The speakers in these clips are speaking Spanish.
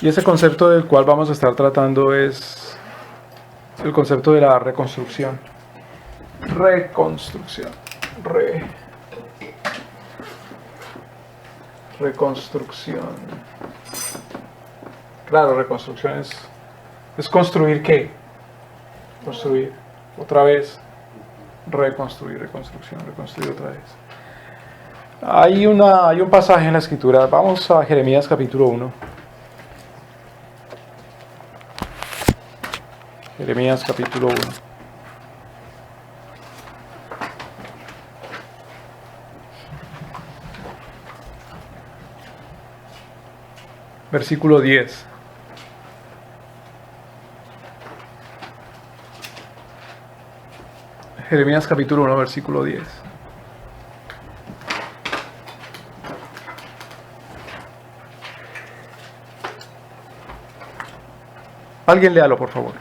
Y ese concepto del cual vamos a estar tratando es el concepto de la reconstrucción. Reconstrucción. Reconstrucción. Claro, reconstrucción es construir ¿qué? Construir otra vez. Reconstruir otra vez. Hay un pasaje en la escritura. Vamos a Jeremías capítulo 1. Jeremías capítulo 1. Versículo 10. Jeremías capítulo 1, versículo 10. Alguien léalo, por favor.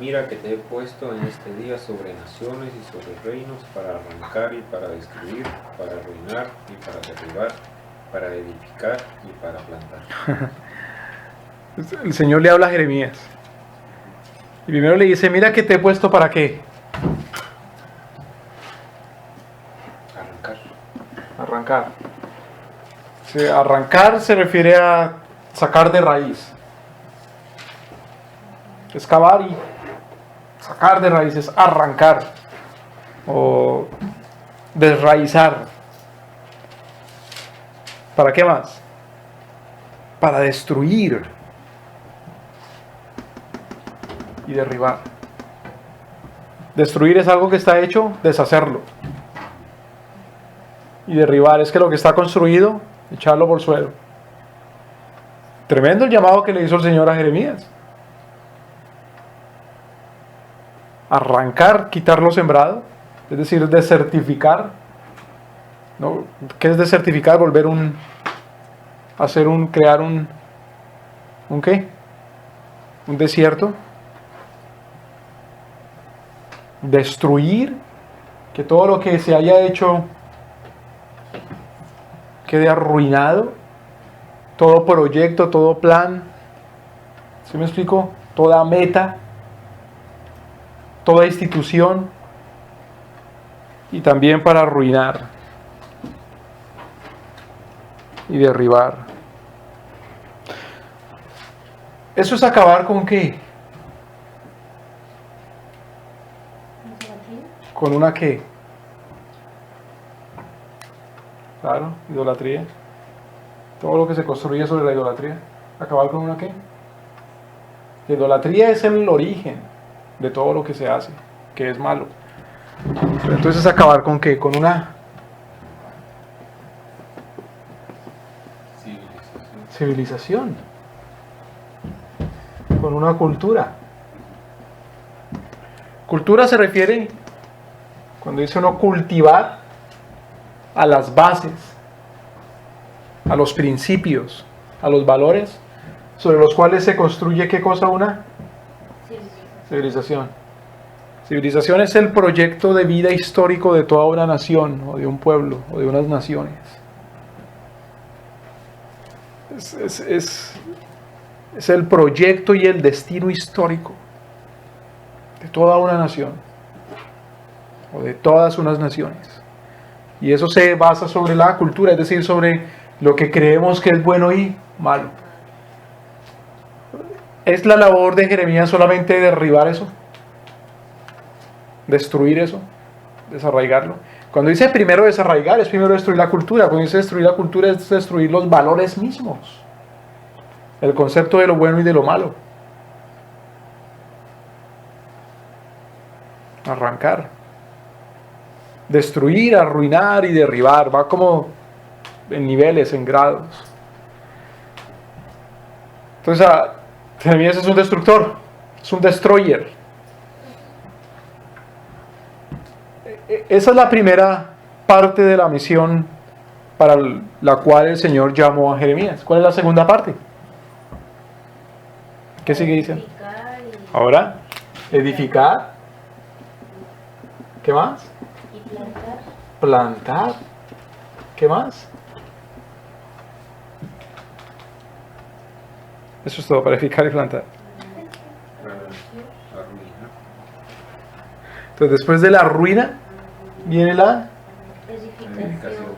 Mira que te he puesto en este día sobre naciones y sobre reinos para arrancar y para destruir, para arruinar y para derribar, para edificar y para plantar. El Señor le habla a Jeremías. Y primero le dice, mira que te he puesto para qué. Arrancar. Arrancar se refiere a sacar de raíz. Excavar y sacar de raíz es arrancar o desraizar. ¿Para qué más? Para destruir y derribar. Destruir es algo que está hecho, deshacerlo. Y derribar es que lo que está construido, echarlo por suelo. Tremendo el llamado que le hizo el Señor a Jeremías. Arrancar, quitar lo sembrado, es decir, desertificar. ¿No? ¿Qué es desertificar? Crear un ¿qué? Un desierto. Destruir, que todo lo que se haya hecho quede arruinado, todo proyecto, todo plan, ¿sí me explico? Toda meta, toda institución, y también para arruinar y derribar. ¿Eso es acabar con qué? ¿Con una qué? Claro, idolatría. Todo lo que se construye sobre la idolatría. ¿Acabar con una qué? La idolatría es el origen de todo lo que se hace, que es malo. Entonces, ¿acabar con qué? Con una civilización. Con una cultura. Cultura se refiere, cuando dice uno cultivar, a las bases, a los principios, a los valores sobre los cuales se construye ¿qué cosa? Una civilización. Civilización es el proyecto de vida histórico de toda una nación, o de un pueblo, o de unas naciones. Es el proyecto y el destino histórico de toda una nación, o de todas unas naciones. Y eso se basa sobre la cultura, es decir, sobre lo que creemos que es bueno y malo. ¿Es la labor de Jeremías solamente derribar eso? ¿Destruir eso? ¿Desarraigarlo? Cuando dice primero desarraigar, es primero destruir la cultura. Cuando dice destruir la cultura, es destruir los valores mismos. El concepto de lo bueno y de lo malo. Arrancar. Destruir, arruinar y derribar. Va como en niveles, en grados. Entonces, Jeremías es un destructor. Es un destroyer. Esa es la primera parte de la misión para la cual el Señor llamó a Jeremías. ¿Cuál es la segunda parte? ¿Qué sigue diciendo? Ahora, edificar. ¿Qué más? Y plantar. Plantar. ¿Qué más? Eso es todo, para edificar y plantar. para arruinar. Entonces, después de la ruina, viene la Edificación.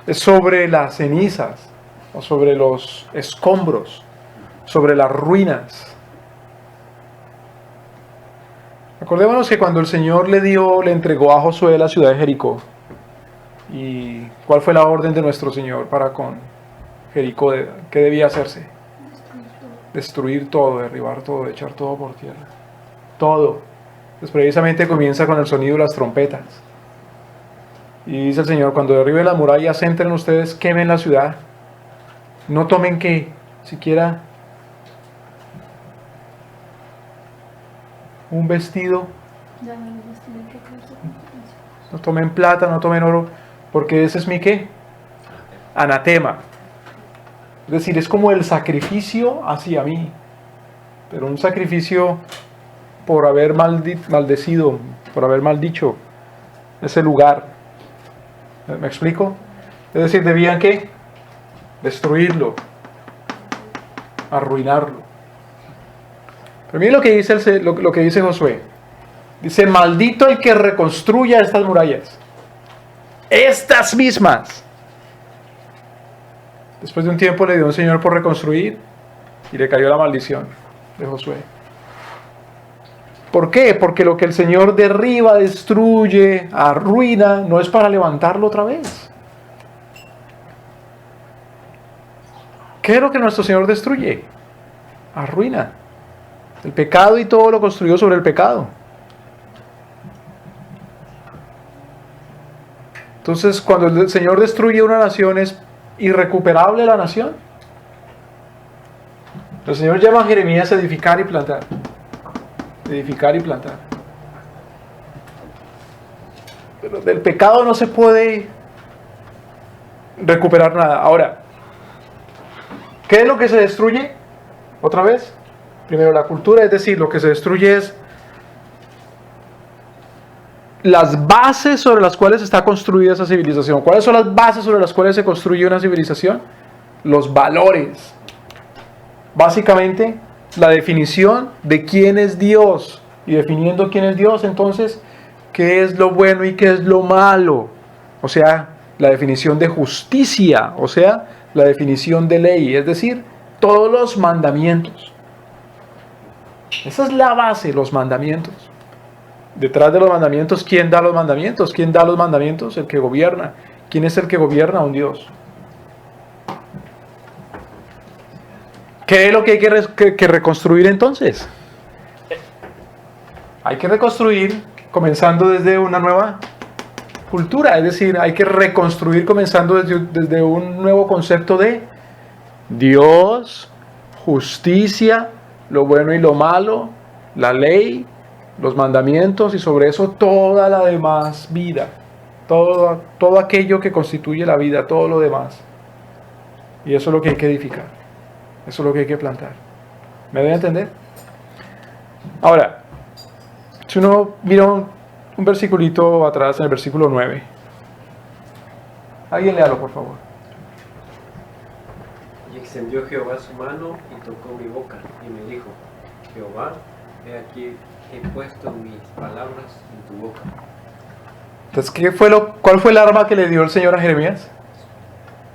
es sobre las cenizas, o sobre los escombros, sobre las ruinas. Acordémonos que cuando el Señor le entregó a Josué la ciudad de Jericó, ¿y cuál fue la orden de nuestro Señor para con Jericó? ¿Qué debía hacerse? Destruir todo, derribar todo, echar todo por tierra. Todo. Pues precisamente comienza con el sonido de las trompetas. Y dice el Señor, cuando derribe las murallas, entren ustedes, quemen la ciudad. No tomen que siquiera un vestido, no tomen plata, no tomen oro, porque ese es mi ¿qué? Anatema. Es decir, es como el sacrificio hacia mí, pero un sacrificio por haber maldecido, por haber maldicho ese lugar. ¿Me explico? Es decir, debían ¿qué? Destruirlo, arruinarlo. Pero miren lo que dice, lo que dice Josué. Dice, maldito el que reconstruya estas murallas. Estas mismas. Después de un tiempo le dio un Señor por reconstruir y le cayó la maldición de Josué. ¿Por qué? Porque lo que el Señor derriba, destruye, arruina, no es para levantarlo otra vez. ¿Qué es lo que nuestro Señor destruye? Arruina. El pecado y todo lo construyó sobre el pecado. Entonces, cuando el Señor destruye una nación, ¿es irrecuperable la nación? El Señor llama a Jeremías a edificar y plantar. Edificar y plantar. Pero del pecado no se puede recuperar nada. Ahora, ¿qué es lo que se destruye? Otra vez. Primero la cultura, es decir, lo que se destruye es las bases sobre las cuales está construida esa civilización. ¿Cuáles son las bases sobre las cuales se construye una civilización? Los valores. Básicamente, la definición de quién es Dios. Y definiendo quién es Dios, entonces, ¿qué es lo bueno y qué es lo malo? O sea, la definición de justicia, o sea, la definición de ley, es decir, todos los mandamientos. Esa es la base, los mandamientos. Detrás de los mandamientos, ¿quién da los mandamientos? ¿Quién da los mandamientos? El que gobierna. ¿Quién es el que gobierna? Un Dios. ¿Qué es lo que hay que reconstruir entonces? Hay que reconstruir comenzando desde una nueva cultura, es decir, hay que reconstruir comenzando desde un nuevo concepto de Dios, justicia, lo bueno y lo malo, la ley, los mandamientos y sobre eso toda la demás vida, todo aquello que constituye la vida, todo lo demás. Y eso es lo que hay que edificar, eso es lo que hay que plantar. ¿Me doy a entender? Ahora, si uno mira un versiculito atrás, en el versículo 9. Alguien léalo, por favor. Y extendió Jehová su mano y tocó mi boca, y me dijo, Jehová, he aquí, he puesto mis palabras en tu boca. Entonces, ¿cuál fue el arma que le dio el Señor a Jeremías?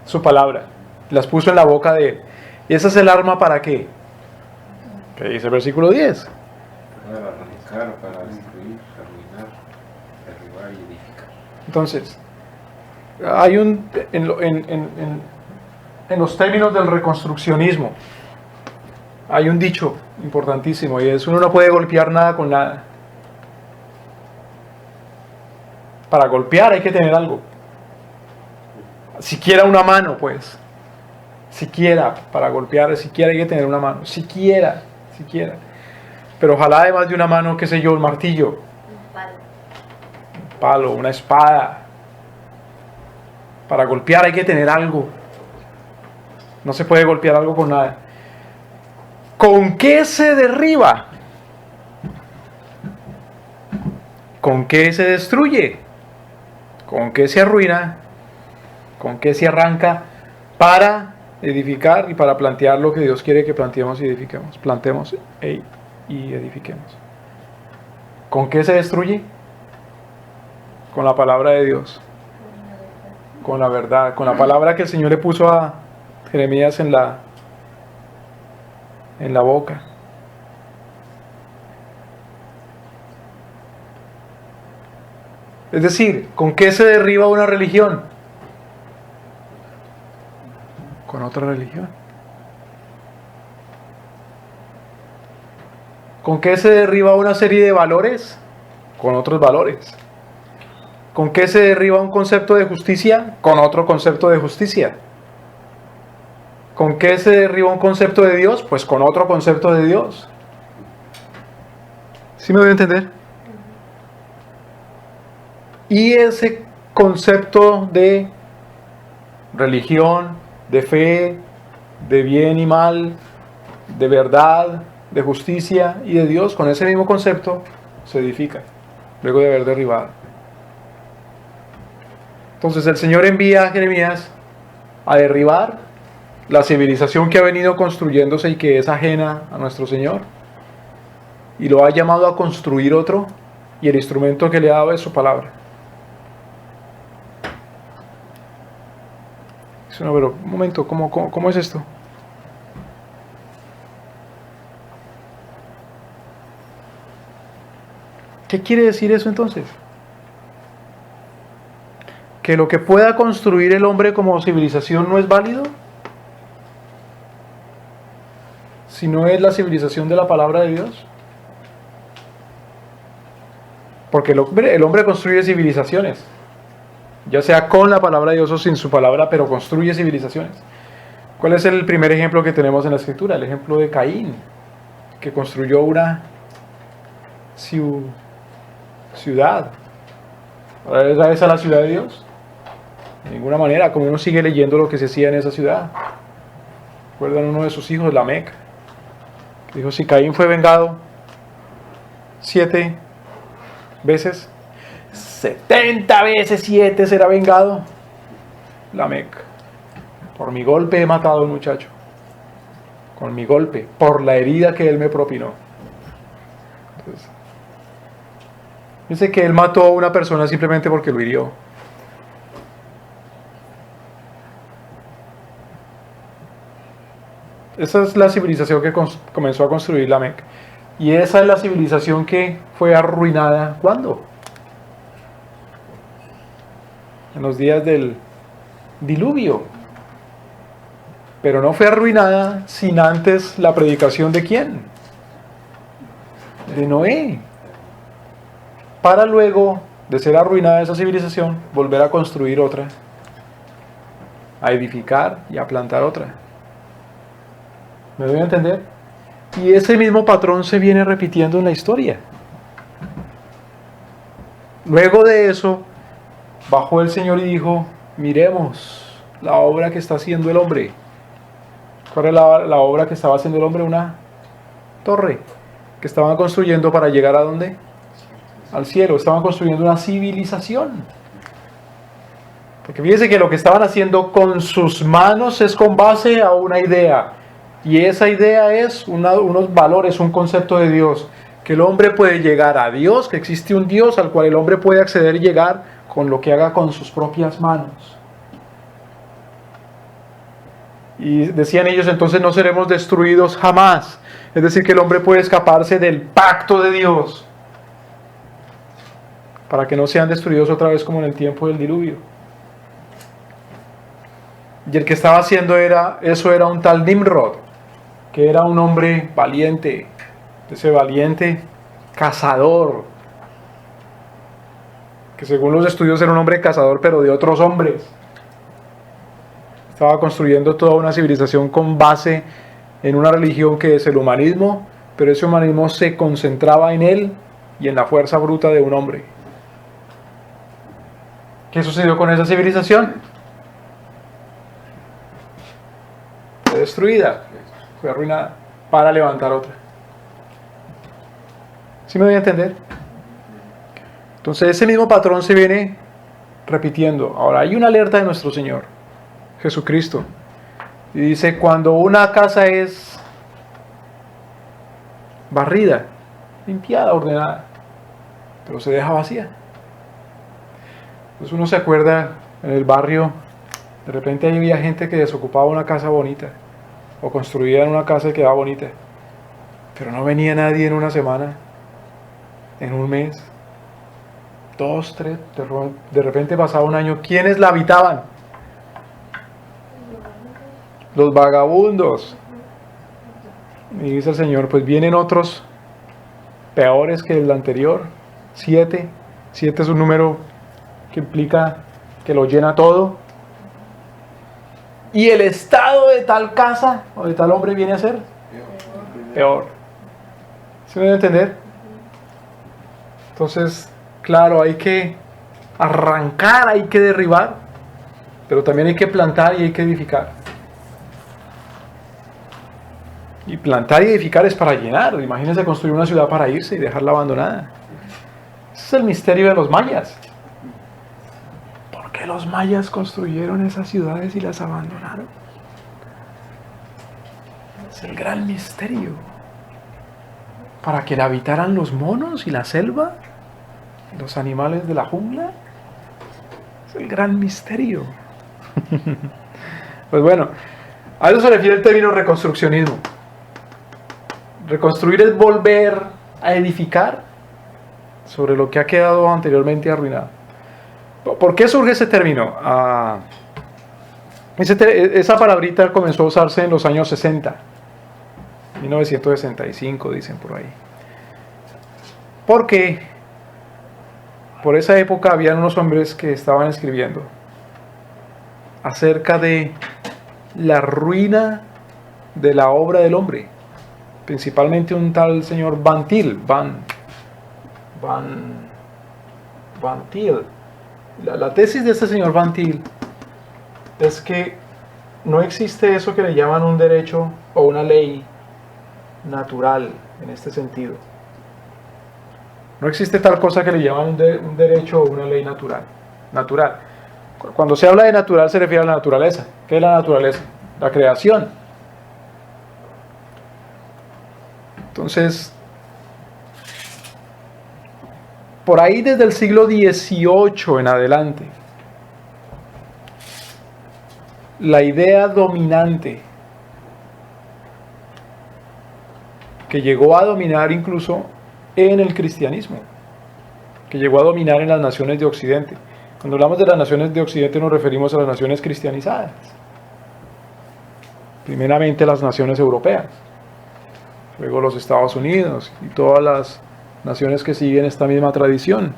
Su palabra. Las puso en la boca de él. ¿Y esa es el arma para qué? ¿Qué dice el versículo 10? Para arrancar, para destruir, arruinar, derribar y edificar. Entonces, hay en los términos del reconstruccionismo, hay un dicho importantísimo y es: uno no puede golpear nada con nada. Para golpear hay que tener algo. Siquiera una mano, pues. Siquiera, para golpear, siquiera hay que tener una mano. Siquiera. Pero ojalá además de una mano, qué sé yo, un martillo. Un palo, una espada. Para golpear hay que tener algo. No se puede golpear algo con nada. ¿Con qué se derriba? ¿Con qué se destruye? ¿Con qué se arruina? ¿Con qué se arranca? para edificar y para plantear lo que Dios quiere que planteemos y edifiquemos. Plantemos y edifiquemos. ¿Con qué se destruye? Con la palabra de Dios. Con la verdad, con la palabra que el Señor le puso a Jeremías en la boca. Es decir, ¿con qué se derriba una religión? Con otra religión. ¿Con qué se derriba una serie de valores? Con otros valores. ¿Con qué se derriba un concepto de justicia? Con otro concepto de justicia. ¿Con qué se derriba un concepto de Dios? Pues con otro concepto de Dios. ¿Sí me voy a entender? Y ese concepto de religión, de fe, de bien y mal, de verdad, de justicia y de Dios, con ese mismo concepto se edifica, luego de haber derribado. Entonces el Señor envía a Jeremías a derribar la civilización que ha venido construyéndose y que es ajena a nuestro Señor, y lo ha llamado a construir otro, y el instrumento que le ha dado es su palabra. No, pero un momento, ¿cómo es esto? ¿Qué quiere decir eso entonces? ¿Que lo que pueda construir el hombre como civilización no es válido? Si no es la civilización de la palabra de Dios. Porque el hombre construye civilizaciones, ya sea con la palabra de Dios o sin su palabra, pero construye civilizaciones. ¿Cuál es el primer ejemplo que tenemos en la Escritura? El ejemplo de Caín, que construyó una ciudad. ¿Era esa la ciudad de Dios? De ninguna manera, como uno sigue leyendo lo que se hacía en esa ciudad. ¿Recuerdan uno de sus hijos, Lamec? Dijo, si Caín fue vengado 7 veces, 70 veces 7 será vengado Lamec. Por mi golpe he matado a un muchacho. Con mi golpe, por la herida que él me propinó. Entonces, dice que él mató a una persona simplemente porque lo hirió. Esa es la civilización que comenzó a construir Lamec. Y esa es la civilización que fue arruinada. ¿Cuándo? En los días del diluvio. Pero no fue arruinada sin antes la predicación de ¿quién? De Noé. Para luego de ser arruinada esa civilización, volver a construir otra, a edificar y a plantar otra. ¿Me doy a entender? Y ese mismo patrón se viene repitiendo en la historia. Luego de eso, bajó el Señor y dijo, miremos la obra que está haciendo el hombre. ¿Cuál es la obra que estaba haciendo el hombre? Una torre que estaban construyendo para llegar ¿a dónde? Al cielo. Estaban construyendo una civilización. Porque fíjense que lo que estaban haciendo con sus manos es con base a una idea. Y esa idea es unos valores, un concepto de Dios. Que el hombre puede llegar a Dios, que existe un Dios al cual el hombre puede acceder y llegar con lo que haga con sus propias manos. Y decían ellos, entonces no seremos destruidos jamás. Es decir, que el hombre puede escaparse del pacto de Dios para que no sean destruidos otra vez como en el tiempo del diluvio. Y el que estaba haciendo eso era un tal Nimrod, que era un hombre valiente, ese valiente cazador, que según los estudios era un hombre cazador pero de otros hombres. Estaba construyendo toda una civilización con base en una religión que es el humanismo, pero ese humanismo se concentraba en él y en la fuerza bruta de un hombre. ¿Qué sucedió con esa civilización? Fue destruida, fue arruinada para levantar otra. ¿Sí me voy a entender? Entonces ese mismo patrón se viene repitiendo. Ahora hay una alerta de nuestro Señor Jesucristo Y dice, cuando una casa es barrida, limpiada, ordenada, pero se deja vacía. Pues uno se acuerda en el barrio, de repente había gente que desocupaba una casa bonita, o construían una casa que quedaba bonita, pero no venía nadie en una semana, en un mes, 2, 3, de repente pasaba un año. ¿Quiénes la habitaban? Los vagabundos. Y dice el Señor, pues vienen otros peores que el anterior. 7 es un número que implica que lo llena todo. Y el estado de tal casa o de tal hombre viene a ser peor. ¿Se me debe entender? Entonces, claro, hay que arrancar, hay que derribar, pero también hay que plantar y hay que edificar. Y plantar y edificar es para llenar. Imagínense construir una ciudad para irse y dejarla abandonada. Ese es el misterio de los mayas. ¿Por qué los mayas construyeron esas ciudades y las abandonaron? Es el gran misterio. ¿Para que la habitaran los monos y la selva? ¿Los animales de la jungla? Es el gran misterio. Pues bueno, a eso se refiere el término reconstruccionismo. Reconstruir es volver a edificar sobre lo que ha quedado anteriormente arruinado. ¿Por qué surge ese término? Esa palabrita comenzó a usarse en los años 60, 1965 dicen por ahí. Porque por esa época habían unos hombres que estaban escribiendo acerca de la ruina de la obra del hombre. Principalmente un tal señor Van Til. La tesis de este señor Van Til es que no existe eso que le llaman un derecho o una ley natural en este sentido. No existe tal cosa que le llaman un derecho o una ley natural. Cuando se habla de natural se refiere a la naturaleza. ¿Qué es la naturaleza? La creación. Entonces, por ahí desde el siglo XVIII en adelante, la idea dominante que llegó a dominar incluso en el cristianismo, que llegó a dominar en las naciones de Occidente. Cuando hablamos de las naciones de Occidente nos referimos a las naciones cristianizadas, primeramente las naciones europeas, luego los Estados Unidos y todas las naciones que siguen esta misma tradición.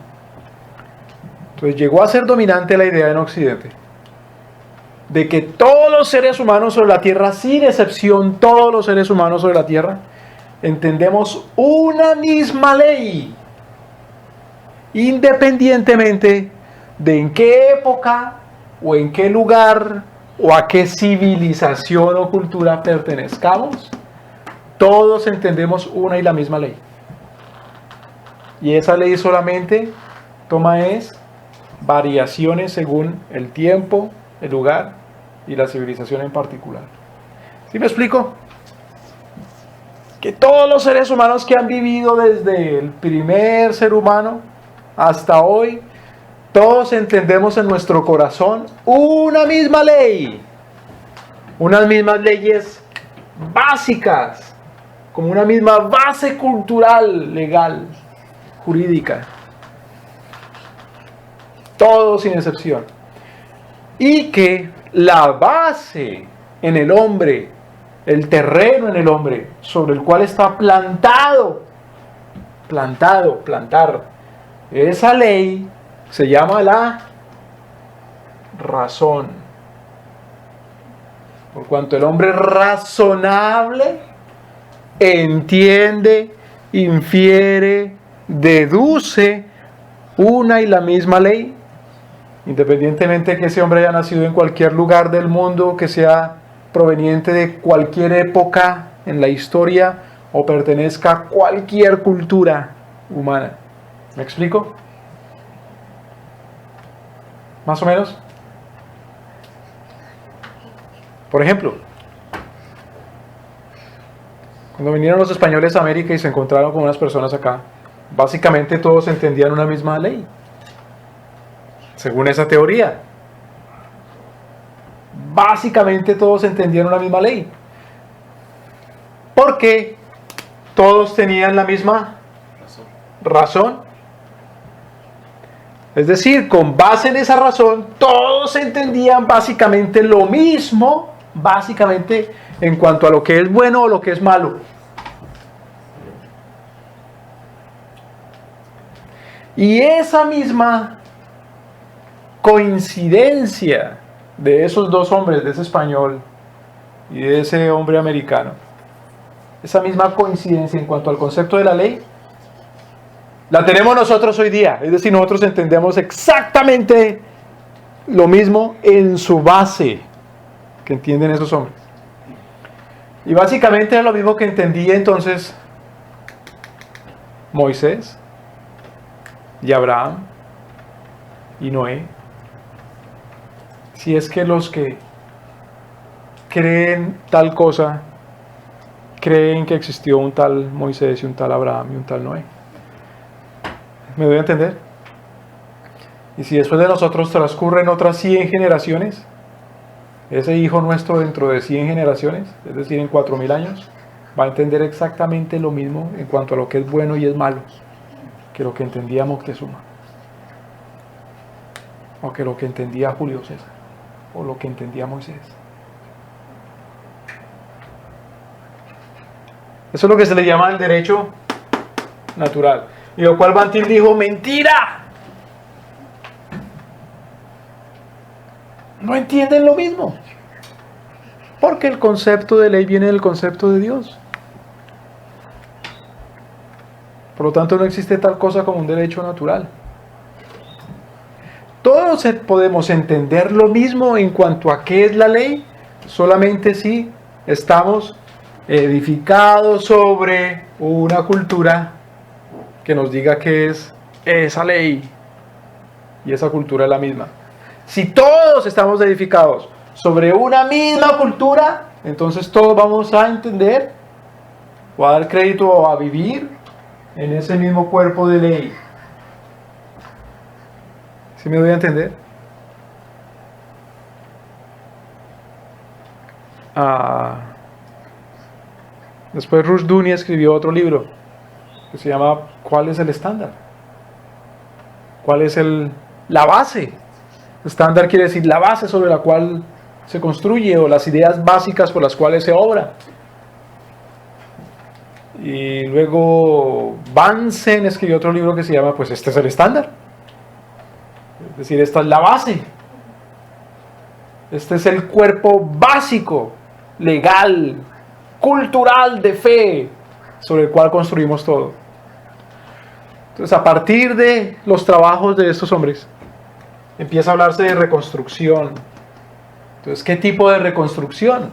Entonces llegó a ser dominante la idea en Occidente de que todos los seres humanos sobre la tierra, sin excepción, todos los seres humanos sobre la tierra, entendemos una misma ley, independientemente de en qué época o en qué lugar o a qué civilización o cultura pertenezcamos. Todos entendemos una y la misma ley. Y esa ley solamente toma variaciones según el tiempo, el lugar y la civilización en particular. ¿Sí me explico? Que todos los seres humanos que han vivido desde el primer ser humano hasta hoy, todos entendemos en nuestro corazón una misma ley. Unas mismas leyes básicas, como una misma base cultural, legal, jurídica. Todos sin excepción. Y que la base en el hombre, el terreno en el hombre, sobre el cual está plantar, esa ley se llama la razón. Por cuanto el hombre es razonable, entiende, infiere, deduce una y la misma ley, independientemente de que ese hombre haya nacido en cualquier lugar del mundo, que sea proveniente de cualquier época en la historia o pertenezca a cualquier cultura humana. ¿Me explico? ¿Más o menos? Por ejemplo, Cuando vinieron los españoles a América y se encontraron con unas personas acá, básicamente todos entendían una misma ley, según esa teoría. Básicamente todos entendían una misma ley, porque todos tenían la misma razón. Es decir, con base en esa razón, todos entendían básicamente lo mismo, básicamente en cuanto a lo que es bueno o lo que es malo. Y esa misma coincidencia de esos dos hombres, de ese español y de ese hombre americano, esa misma coincidencia en cuanto al concepto de la ley, la tenemos nosotros hoy día. Es decir, nosotros entendemos exactamente lo mismo en su base que entienden esos hombres. Y básicamente es lo mismo que entendía entonces Moisés y Abraham y Noé. Si es que los que creen tal cosa creen que existió un tal Moisés y un tal Abraham y un tal Noé. ¿Me doy a entender? Y si después de nosotros transcurren otras 100 generaciones, ese hijo nuestro dentro de 100 generaciones, es decir, en 4000 años, va a entender exactamente lo mismo en cuanto a lo que es bueno y es malo que lo que entendía Moctezuma, o que lo que entendía Julio César, o lo que entendía Moisés. Eso es lo que se le llama el derecho natural. Y lo cual Bantil dijo, ¡mentira! No entienden lo mismo. Porque el concepto de ley viene del concepto de Dios. Por lo tanto, no existe tal cosa como un derecho natural. Todos podemos entender lo mismo en cuanto a qué es la ley, solamente si estamos edificados sobre una cultura que nos diga qué es esa ley, y esa cultura es la misma. Si todos estamos edificados sobre una misma cultura, entonces todos vamos a entender o a dar crédito o a vivir en ese mismo cuerpo de ley. ¿Sí me doy a entender? Después Rushduni escribió otro libro que se llama ¿Cuál es el estándar? ¿Cuál es la base? Estándar quiere decir la base sobre la cual se construye, o las ideas básicas por las cuales se obra. Y luego Bansen escribió otro libro que se llama pues este es el estándar. Es decir, esta es la base. Este es el cuerpo básico, legal, cultural, de fe, sobre el cual construimos todo. Entonces, a partir de los trabajos de estos hombres, empieza a hablarse de reconstrucción. Entonces, ¿qué tipo de reconstrucción?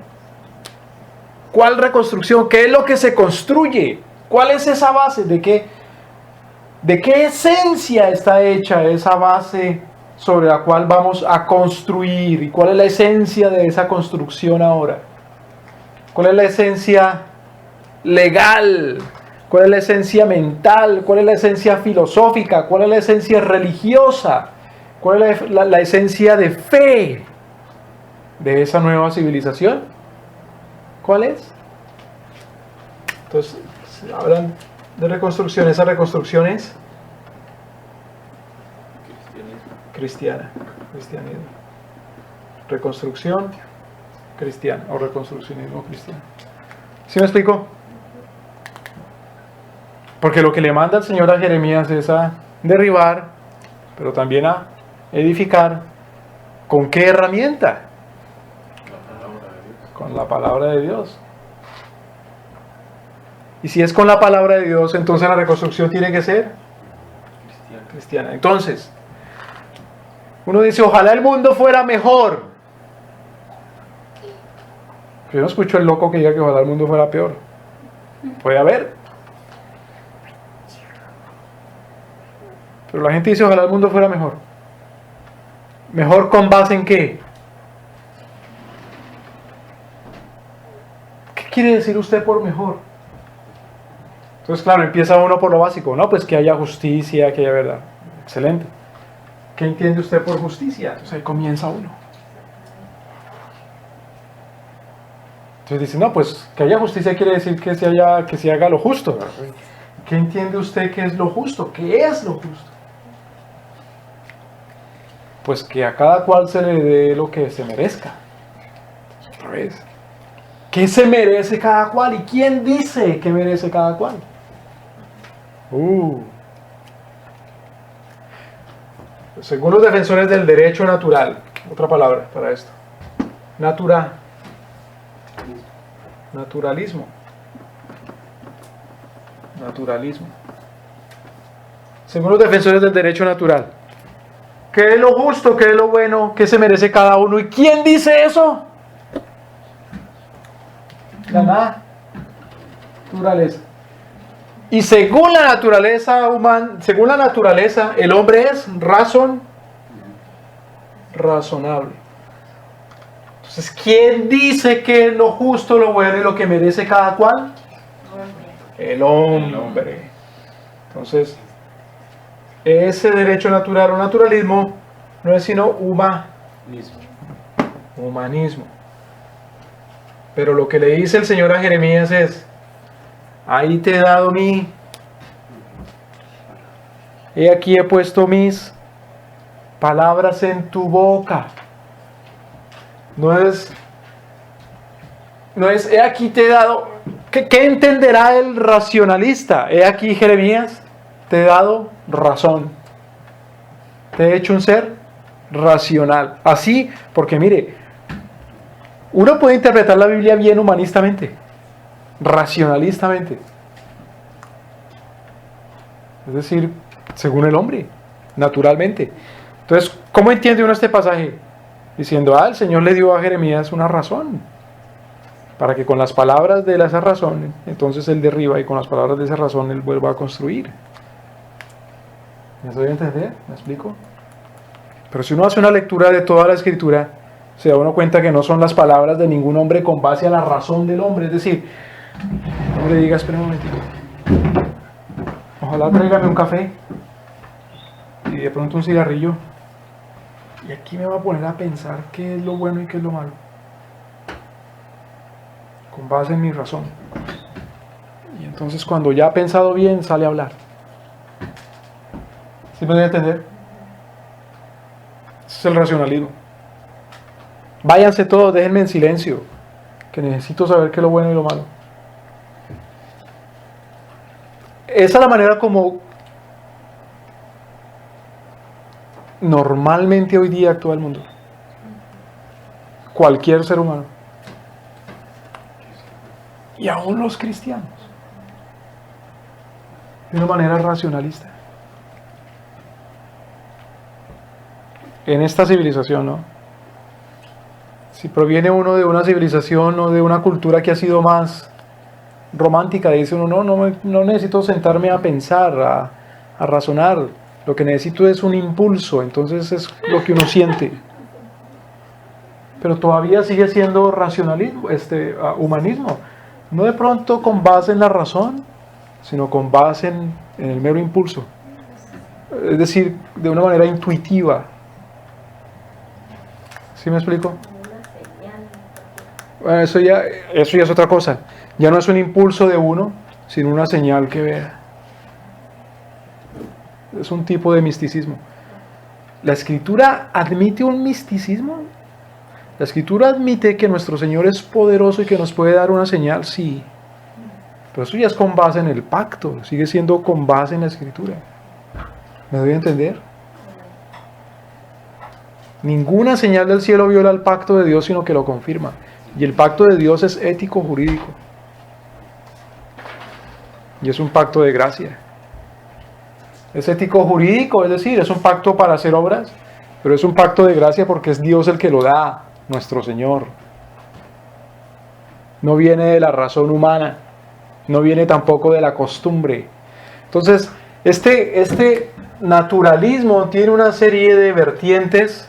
¿Cuál reconstrucción? ¿Qué es lo que se construye? ¿Cuál es esa base? ¿De qué esencia está hecha esa base sobre la cual vamos a construir? ¿Y cuál es la esencia de esa construcción ahora? ¿Cuál es la esencia legal? ¿Cuál es la esencia mental? ¿Cuál es la esencia filosófica? ¿Cuál es la esencia religiosa? ¿Cuál es la esencia de fe de esa nueva civilización? ¿Cuál es? Entonces, hablan de reconstrucción. Esa reconstrucción es cristianismo. Reconstrucción cristiana o reconstruccionismo cristiano. ¿Sí me explico? Porque lo que le manda el Señor a Jeremías es a derribar, pero también a edificar. ¿Con qué herramienta? Con la palabra de Dios. Y si es con la palabra de Dios, entonces la reconstrucción tiene que ser cristiana. Entonces, uno dice, ojalá el mundo fuera mejor. Yo no escucho el loco que diga que ojalá el mundo fuera peor. Puede haber. Pero la gente dice, ojalá el mundo fuera mejor. ¿Mejor con base en qué? ¿Qué quiere decir usted por mejor? Entonces, claro, empieza uno por lo básico, ¿no? Pues que haya justicia, que haya verdad. Excelente. ¿Qué entiende usted por justicia? Entonces ahí comienza uno. Entonces dice, no, pues que haya justicia quiere decir que se haga lo justo. ¿Qué entiende usted que es lo justo? ¿Qué es lo justo? Pues que a cada cual se le dé lo que se merezca. Otra vez. ¿Qué se merece cada cual? ¿Y quién dice que merece cada cual? Según los defensores del derecho natural, otra palabra para esto. Naturalismo. Según los defensores del derecho natural, ¿qué es lo justo? ¿Qué es lo bueno? ¿Qué se merece cada uno? ¿Y quién dice eso? La naturaleza. Y según la naturaleza humana, según la naturaleza, el hombre es razonable. Entonces, ¿quién dice que es lo justo, lo bueno y lo que merece cada cual? El hombre. Entonces, ese derecho natural o naturalismo no es sino humanismo. Pero lo que le dice el Señor a Jeremías es: ahí te he dado he aquí he puesto mis palabras en tu boca. No es he aquí te he dado. ¿Qué entenderá el racionalista? He aquí, Jeremías, te he dado razón. Te he hecho un ser racional. Así, porque mire, uno puede interpretar la Biblia bien humanistamente, racionalistamente. Es decir, según el hombre, naturalmente. Entonces, ¿cómo entiende uno este pasaje? Diciendo, el Señor le dio a Jeremías una razón, para que con las palabras de esa razón, entonces él derriba, y con las palabras de esa razón él vuelva a construir. ¿Me estoy a entender? ¿Me explico? Pero si uno hace una lectura de toda la Escritura, se da uno cuenta que no son las palabras de ningún hombre con base a la razón del hombre. Es decir, no le digas, espera un momentito, ojalá tráigame un café y de pronto un cigarrillo, y aquí me va a poner a pensar qué es lo bueno y qué es lo malo, con base en mi razón. Y entonces cuando ya ha pensado bien, sale a hablar. ¿Sí me voy a entender? Ese es el racionalismo. Váyanse todos, déjenme en silencio, que necesito saber qué es lo bueno y lo malo. Esa es la manera como normalmente hoy día actúa el mundo. Cualquier ser humano. Y aún los cristianos. De una manera racionalista. En esta civilización, ¿no? Si proviene uno de una civilización o de una cultura que ha sido más romántica, dice uno, no necesito sentarme a pensar, a razonar. Lo que necesito es un impulso, entonces es lo que uno siente. Pero todavía sigue siendo racionalismo, humanismo. No de pronto con base en la razón, sino con base en el mero impulso. Es decir, de una manera intuitiva. ¿Sí me explico? Bueno, eso ya es otra cosa. Ya no es un impulso de uno, sino una señal que vea. Es un tipo de misticismo. ¿La Escritura admite un misticismo? La Escritura admite que nuestro Señor es poderoso y que nos puede dar una señal, sí. Pero eso ya es con base en el pacto, sigue siendo con base en la Escritura. ¿Me doy a entender? Ninguna señal del cielo viola el pacto de Dios, sino que lo confirma. Y el pacto de Dios es ético-jurídico. Y es un pacto de gracia. Es ético-jurídico, es decir, es un pacto para hacer obras, pero es un pacto de gracia porque es Dios el que lo da, nuestro Señor. No viene de la razón humana, no viene tampoco de la costumbre. Entonces, este naturalismo tiene una serie de vertientes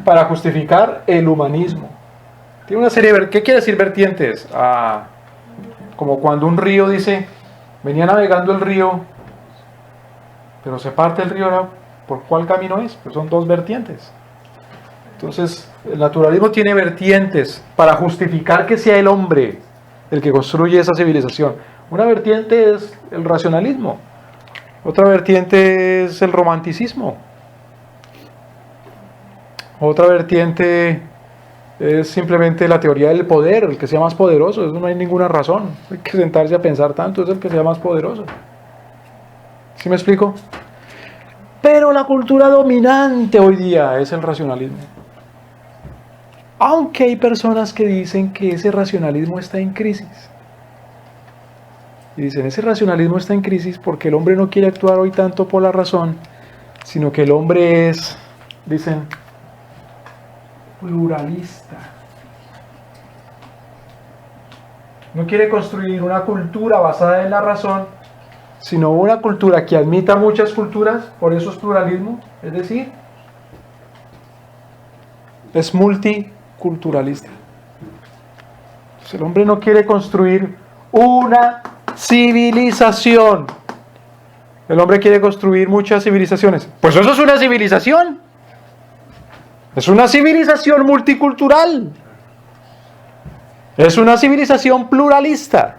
para justificar el humanismo. Tiene una serie de ¿qué quiere decir vertientes? Como cuando un río dice, venía navegando el río, pero se parte el río, ahora, ¿por cuál camino es? Pues son dos vertientes. Entonces, el naturalismo tiene vertientes para justificar que sea el hombre el que construye esa civilización. Una vertiente es el racionalismo, otra vertiente es el romanticismo, otra vertiente es simplemente la teoría del poder, el que sea más poderoso. Eso no hay ninguna razón, hay que sentarse a pensar tanto, es el que sea más poderoso. ¿Sí me explico? Pero la cultura dominante hoy día es el racionalismo. Aunque hay personas que dicen que ese racionalismo está en crisis. Y dicen, ese racionalismo está en crisis porque el hombre no quiere actuar hoy tanto por la razón, sino que el hombre es, dicen, pluralista. No quiere construir una cultura basada en la razón, sino una cultura que admita muchas culturas, por eso es pluralismo, es decir, es multiculturalista. Entonces, el hombre no quiere construir una civilización. El hombre quiere construir muchas civilizaciones. Pues eso es una civilización. Es una civilización multicultural. Es una civilización pluralista.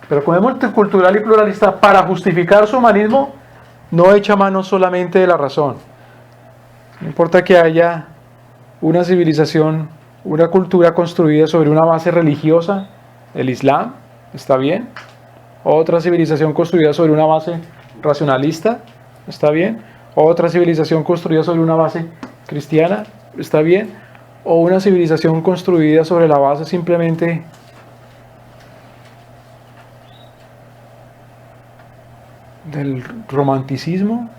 Pero como es multicultural y pluralista, para justificar su humanismo, no echa mano solamente de la razón. No importa que haya una civilización, una cultura construida sobre una base religiosa, el Islam, está bien. Otra civilización construida sobre una base racionalista, está bien. Otra civilización construida sobre una base cristiana, está bien. O una civilización construida sobre la base simplemente del romanticismo,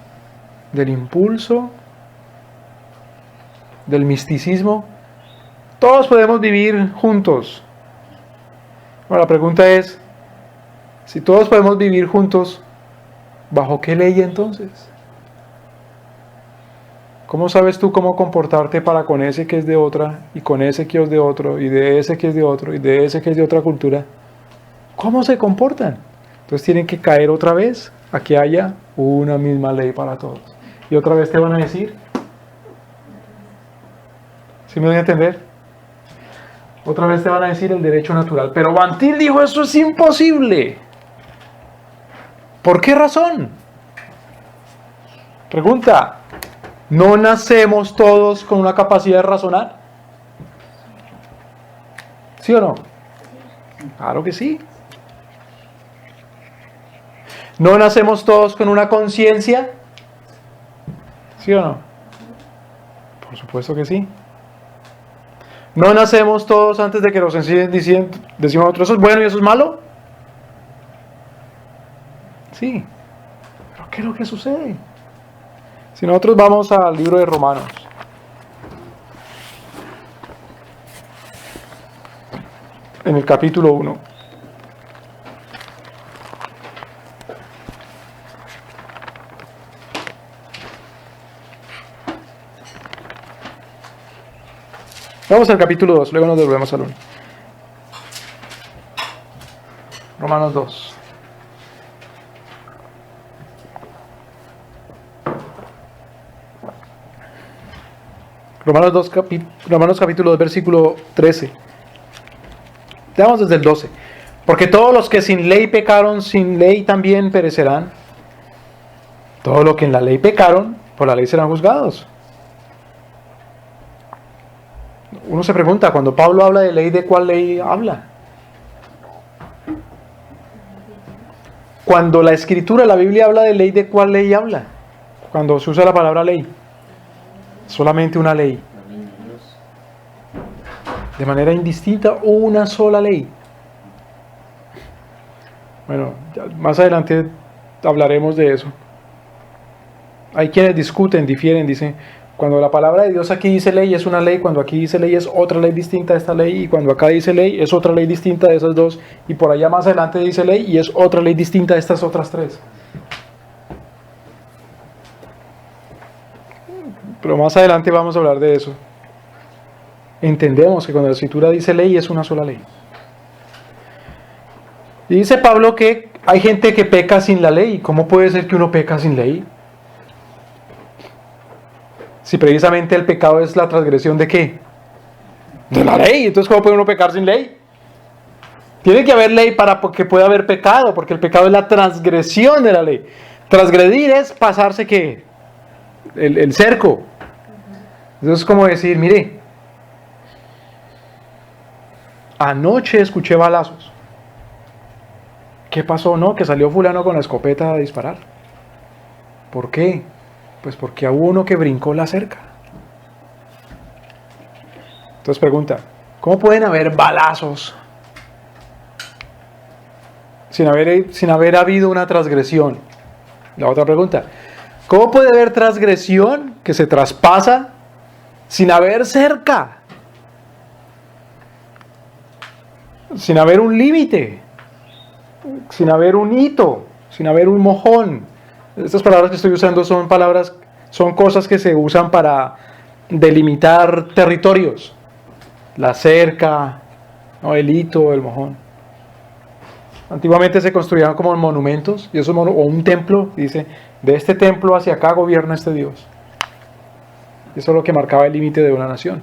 del impulso, del misticismo. Todos podemos vivir juntos. Bueno, la pregunta es, si todos podemos vivir juntos, ¿bajo qué ley entonces? ¿Cómo sabes tú cómo comportarte para con ese que es de otra, y con ese que es de otro, y de ese que es de otro, y de ese que es de otra cultura? ¿Cómo se comportan? Entonces tienen que caer otra vez a que haya una misma ley para todos. Y otra vez te van a decir, ¿sí me voy a entender? Otra vez te van a decir el derecho natural. Pero Van Til dijo, eso es imposible. ¿Por qué razón? Pregunta, ¿no nacemos todos con una capacidad de razonar? ¿Sí o no? Claro que sí. ¿No nacemos todos con una conciencia? ¿Sí o no? Por supuesto que sí. ¿No nacemos todos antes de que nos enseñen diciendo, decimos nosotros, eso es bueno y eso es malo? Sí. ¿Pero qué es lo que sucede? Si nosotros vamos al libro de Romanos, en el capítulo 1, vamos al capítulo 2, luego nos devolvemos al 1. Romanos 2. Romanos capítulo 2, versículo 13. Veamos desde el 12. Porque todos los que sin ley pecaron, sin ley también perecerán. Todos los que en la ley pecaron, por la ley serán juzgados. Uno se pregunta, cuando Pablo habla de ley, ¿de cuál ley habla? Cuando la escritura, la Biblia habla de ley, ¿de cuál ley habla? Cuando se usa la palabra ley. Solamente una ley. De manera indistinta, una sola ley. Bueno, más adelante hablaremos de eso. Hay quienes discuten, difieren, dicen, cuando la palabra de Dios aquí dice ley, es una ley, cuando aquí dice ley es otra ley distinta de esta ley, y cuando acá dice ley es otra ley distinta de esas dos, y por allá más adelante dice ley y es otra ley distinta de estas otras tres. Pero más adelante vamos a hablar de eso. Entendemos que cuando la escritura dice ley es una sola ley. Y dice Pablo que hay gente que peca sin la ley. ¿Cómo puede ser que uno peca sin ley? Si precisamente el pecado es la transgresión ¿de qué? De la ley. Entonces, ¿cómo puede uno pecar sin ley? Tiene que haber ley para que pueda haber pecado, porque el pecado es la transgresión de la ley. Transgredir es pasarse ¿qué? El cerco. Entonces es como decir, mire, anoche escuché balazos. ¿Qué pasó? No, que salió fulano con la escopeta a disparar. ¿Por qué? Pues porque hubo uno que brincó la cerca. Entonces pregunta, ¿cómo pueden haber balazos sin haber habido una transgresión? La otra pregunta, ¿cómo puede haber transgresión que se traspasa sin haber cerca? Sin haber un límite, sin haber un hito, sin haber un mojón. Estas palabras que estoy usando son cosas que se usan para delimitar territorios. La cerca, ¿no? El hito, el mojón. Antiguamente se construían como monumentos, y o un templo, dice, de este templo hacia acá gobierna este Dios. Eso es lo que marcaba el límite de una nación.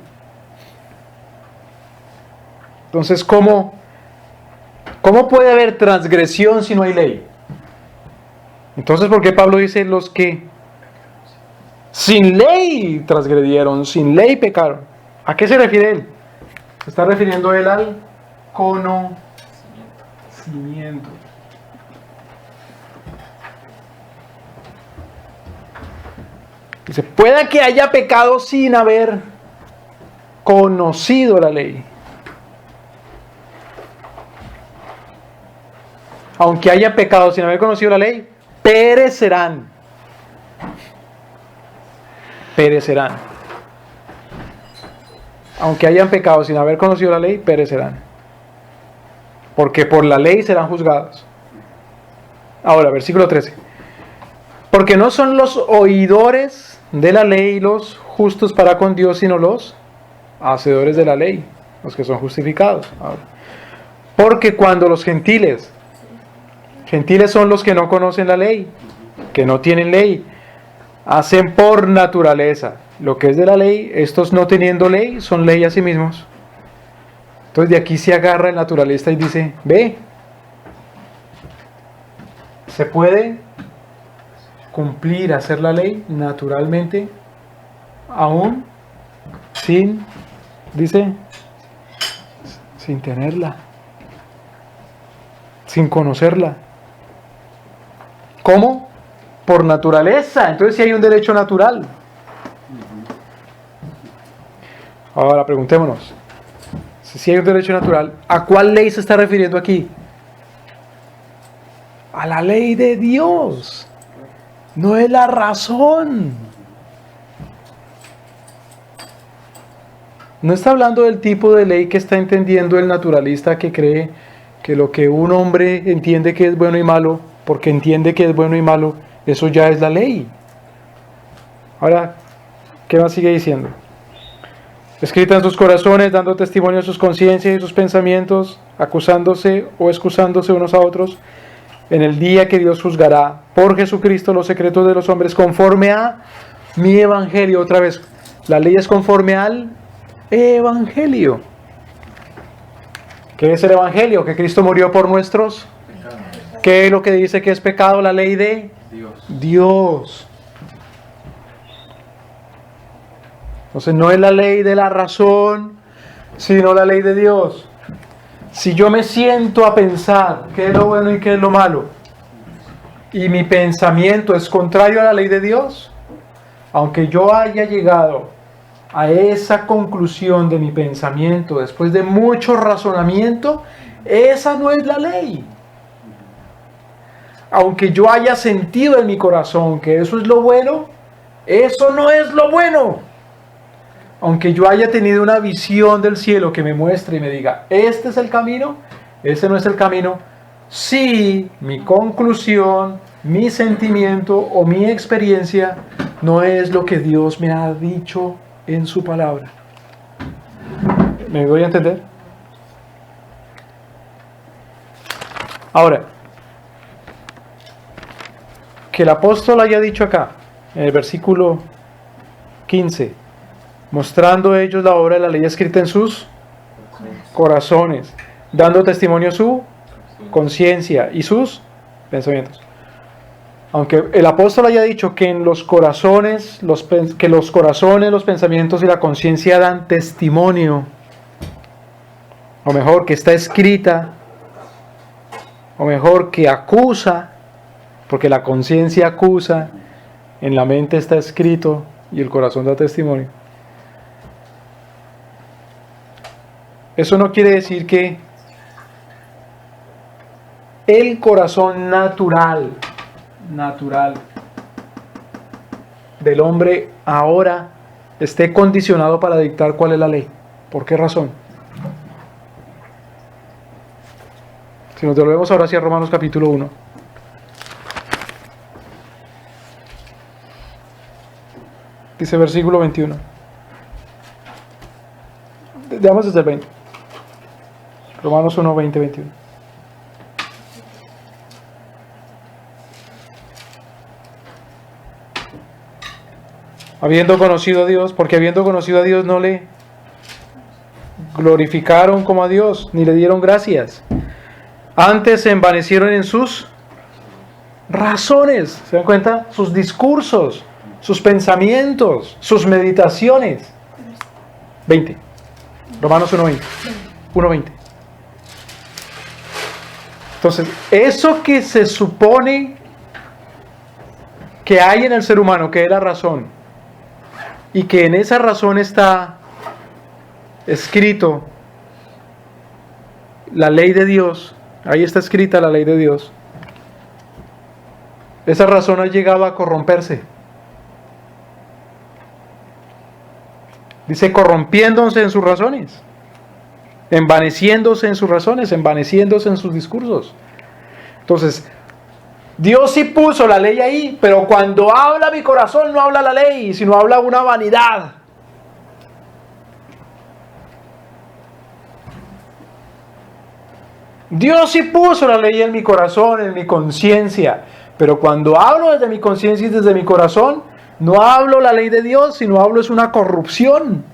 Entonces, ¿cómo puede haber transgresión si no hay ley? Entonces, ¿por qué Pablo dice los que sin ley transgredieron, sin ley pecaron? ¿A qué se refiere él? Se está refiriendo él al conocimiento. Dice, pueda que haya pecado sin haber conocido la ley. Aunque haya pecado sin haber conocido la ley, perecerán. Perecerán. Aunque hayan pecado sin haber conocido la ley, perecerán. Porque por la ley serán juzgados. Ahora, versículo 13. Porque no son los oidores de la ley los justos para con Dios, sino los hacedores de la ley, los que son justificados. Ahora, porque cuando los gentiles son los que no conocen la ley, que no tienen ley, hacen por naturaleza lo que es de la ley, estos no teniendo ley, son ley a sí mismos. Entonces de aquí se agarra el naturalista y dice, ve, se puede cumplir, hacer la ley naturalmente, aún sin tenerla, sin conocerla. ¿Cómo? Por naturaleza. Entonces sí hay un derecho natural. Ahora preguntémonos, si hay un derecho natural, ¿a cuál ley se está refiriendo aquí? A la ley de Dios. No es la razón. No está hablando del tipo de ley que está entendiendo el naturalista que cree que lo que un hombre entiende que es bueno y malo, porque entiende que es bueno y malo, eso ya es la ley. Ahora, ¿qué más sigue diciendo? Escrita en sus corazones, dando testimonio de sus conciencias y sus pensamientos, acusándose o excusándose unos a otros, en el día que Dios juzgará por Jesucristo los secretos de los hombres, conforme a mi evangelio. Otra vez, la ley es conforme al evangelio. ¿Qué es el evangelio? Que Cristo murió por nuestros. ¿Qué es lo que dice que es pecado? La ley de Dios. Entonces no es la ley de la razón, sino la ley de Dios. Si yo me siento a pensar qué es lo bueno y qué es lo malo, y mi pensamiento es contrario a la ley de Dios, aunque yo haya llegado a esa conclusión de mi pensamiento después de mucho razonamiento, esa no es la ley. Aunque yo haya sentido en mi corazón que eso es lo bueno, eso no es lo bueno. Aunque yo haya tenido una visión del cielo que me muestre y me diga, este es el camino, ese no es el camino, si mi conclusión, mi sentimiento o mi experiencia no es lo que Dios me ha dicho en su palabra. ¿Me voy a entender? Ahora, que el apóstol haya dicho acá, en el versículo 15, mostrando ellos la obra de la ley escrita en sus corazones, dando testimonio a su conciencia y sus pensamientos. Aunque el apóstol haya dicho que en los corazones, los pensamientos y la conciencia dan testimonio, o mejor, que está escrita, o mejor, que acusa, porque la conciencia acusa, en la mente está escrito y el corazón da testimonio. Eso no quiere decir que el corazón natural del hombre ahora esté condicionado para dictar cuál es la ley. ¿Por qué razón? Si nos devolvemos ahora hacia Romanos capítulo 1. Dice versículo 21. Veamos desde el 20. Romanos 1, 20, 21. Habiendo conocido a Dios, porque habiendo conocido a Dios no le glorificaron como a Dios, ni le dieron gracias. Antes se envanecieron en sus razones, ¿se dan cuenta? Sus discursos, sus pensamientos, sus meditaciones. 20. Romanos 1:20. 1:20. Entonces, eso que se supone que hay en el ser humano, que es la razón, y que en esa razón está escrito la ley de Dios, ahí está escrita la ley de Dios, esa razón ha llegado a corromperse. Dice, corrompiéndose en sus razones, envaneciéndose en sus razones, envaneciéndose en sus discursos. Entonces, Dios sí puso la ley ahí, pero cuando habla mi corazón no habla la ley, sino habla una vanidad. Dios sí puso la ley en mi corazón, en mi conciencia, pero cuando hablo desde mi conciencia y desde mi corazón, no hablo la ley de Dios, sino hablo es una corrupción.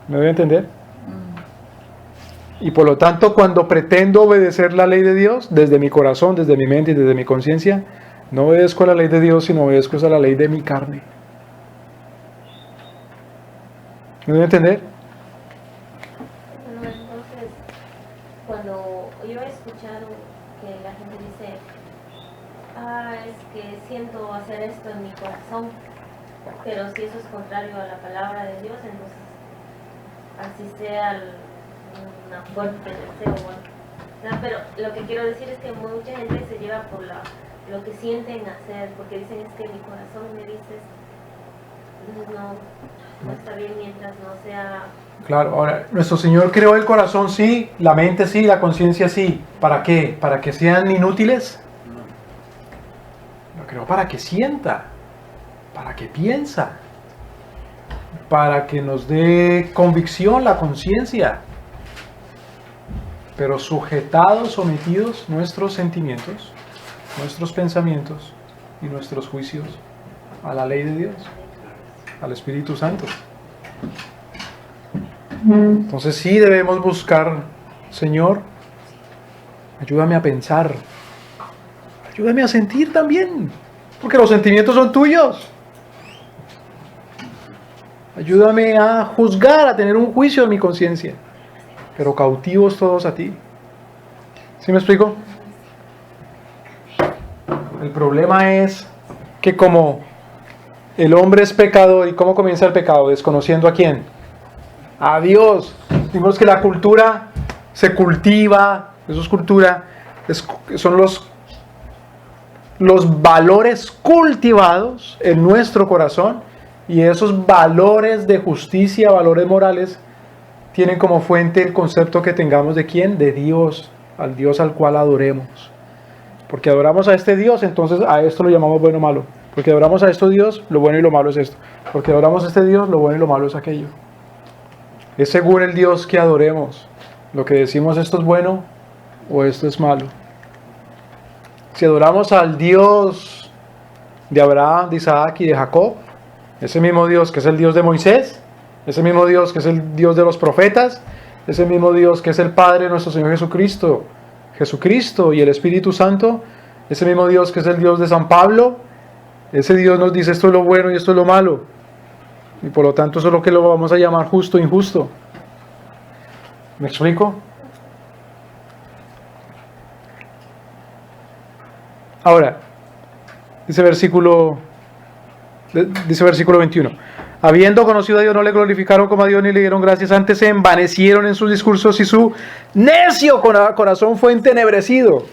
¿Me voy a entender? Y por lo tanto, cuando pretendo obedecer la ley de Dios, desde mi corazón, desde mi mente y desde mi conciencia, no obedezco a la ley de Dios, sino obedezco a la ley de mi carne. ¿Me voy a entender? Bueno, entonces, cuando yo he escuchado que la gente dice, es que siento hacer esto en mi corazón, pero si eso es contrario a la palabra de Dios, entonces así sea una fuerte deseo, bueno. Pero lo que quiero decir es que mucha gente se lleva por lo que sienten hacer, porque dicen es que mi corazón me dice, entonces no está bien mientras no sea. Claro, ahora, nuestro Señor creó el corazón sí, la mente sí, la conciencia sí. ¿Para qué? ¿Para que sean inútiles? Lo creó para que sienta, para que piensa, para que nos dé convicción la conciencia. Pero sujetados, sometidos nuestros sentimientos, nuestros pensamientos y nuestros juicios a la ley de Dios, al Espíritu Santo. Entonces sí debemos buscar, Señor, ayúdame a pensar, ayúdame a sentir también, porque los sentimientos son tuyos. Ayúdame a juzgar, a tener un juicio en mi conciencia, pero cautivos todos a ti. ¿Sí me explico? El problema es que como el hombre es pecador, ¿y cómo comienza el pecado? Desconociendo a quién. A Dios. Digamos que la cultura se cultiva, eso es cultura, son los valores cultivados en nuestro corazón, y esos valores de justicia, valores morales, tienen como fuente el concepto que tengamos de quién, de Dios, al Dios al cual adoremos. Porque adoramos a este Dios, entonces a esto lo llamamos bueno o malo. Porque adoramos a este Dios, lo bueno y lo malo es esto. Porque adoramos a este Dios, lo bueno y lo malo es aquello. Es según el Dios que adoremos, lo que decimos esto es bueno o esto es malo. Si adoramos al Dios de Abraham, de Isaac y de Jacob, ese mismo Dios que es el Dios de Moisés, ese mismo Dios que es el Dios de los profetas, ese mismo Dios que es el Padre de nuestro Señor Jesucristo y el Espíritu Santo, ese mismo Dios que es el Dios de San Pablo, ese Dios nos dice esto es lo bueno y esto es lo malo, y por lo tanto eso es lo que lo vamos a llamar justo e injusto. ¿Me explico? Ahora, dice versículo 21. Habiendo conocido a Dios, no le glorificaron como a Dios ni le dieron gracias, antes se envanecieron en sus discursos y su necio corazón fue entenebrecido.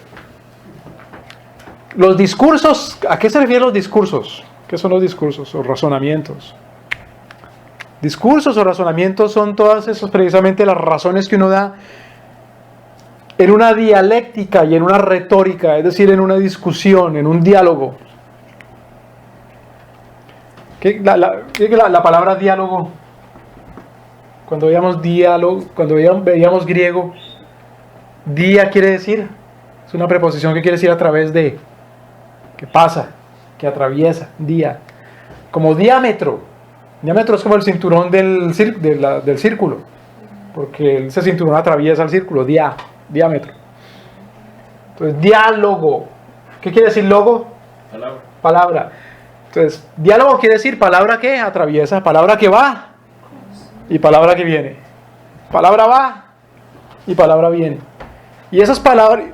Los discursos, ¿a qué se refieren los discursos? ¿Qué son los discursos o razonamientos? Discursos o razonamientos son todas esas precisamente las razones que uno da en una dialéctica y en una retórica, es decir, en una discusión, en un diálogo. La palabra diálogo, cuando veíamos diálogo, cuando veíamos griego, dia quiere decir, es una preposición que quiere decir a través de, que pasa, que atraviesa, dia, como diámetro. Diámetro es como el cinturón del círculo, porque ese cinturón atraviesa el círculo, diámetro. Entonces, diálogo, ¿qué quiere decir logo? Palabra. Entonces, diálogo quiere decir palabra que atraviesa, palabra que va y palabra que viene. Palabra va y palabra viene. Y esas palabras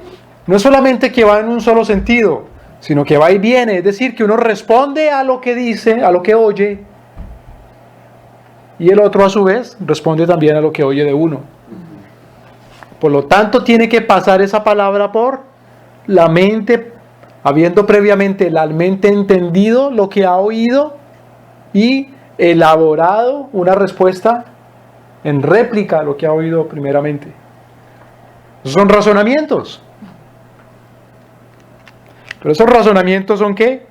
no es solamente que va en un solo sentido, sino que va y viene, es decir, que uno responde a lo que dice, a lo que oye, y el otro a su vez responde también a lo que oye de uno. Por lo tanto, tiene que pasar esa palabra por la mente, habiendo previamente la mente entendido lo que ha oído y elaborado una respuesta en réplica a lo que ha oído primeramente. Esos son razonamientos. Pero esos razonamientos son ¿qué?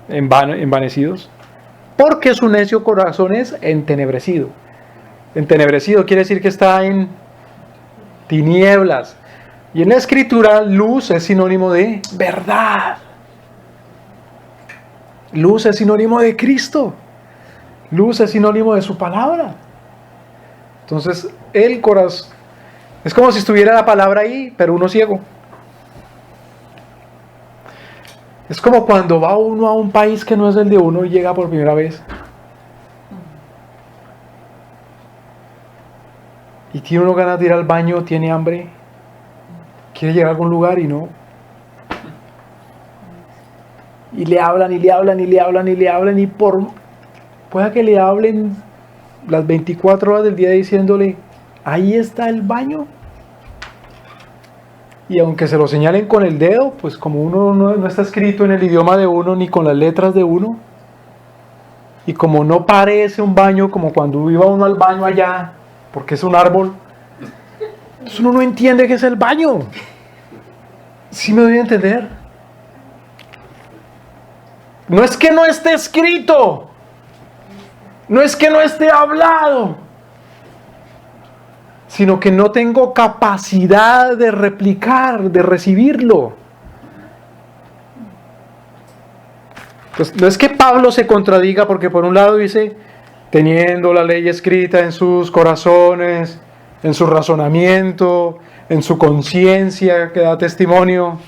Envanecidos. Porque su necio corazón es entenebrecido. Entenebrecido quiere decir que está en tinieblas. Y en la escritura, luz es sinónimo de verdad. Luz es sinónimo de Cristo. Luz es sinónimo de su palabra. Entonces, el corazón es como si estuviera la palabra ahí, pero uno ciego. Es como cuando va uno a un país que no es el de uno y llega por primera vez. Y tiene uno ganas de ir al baño, tiene hambre, quiere llegar a algún lugar y no. Y le hablan, y le hablan, y le hablan, y le hablan, y pueda que le hablen las 24 horas del día diciéndole, ahí está el baño. Y aunque se lo señalen con el dedo, pues como uno no está escrito en el idioma de uno ni con las letras de uno, y como no parece un baño como cuando iba uno al baño allá, porque es un árbol, entonces uno no entiende qué es el baño. ¿Sí me doy a entender? No es que no esté escrito, no es que no esté hablado, sino que no tengo capacidad de replicar, de recibirlo. Entonces, no es que Pablo se contradiga, porque por un lado dice, teniendo la ley escrita en sus corazones, en su razonamiento, en su conciencia que da testimonio.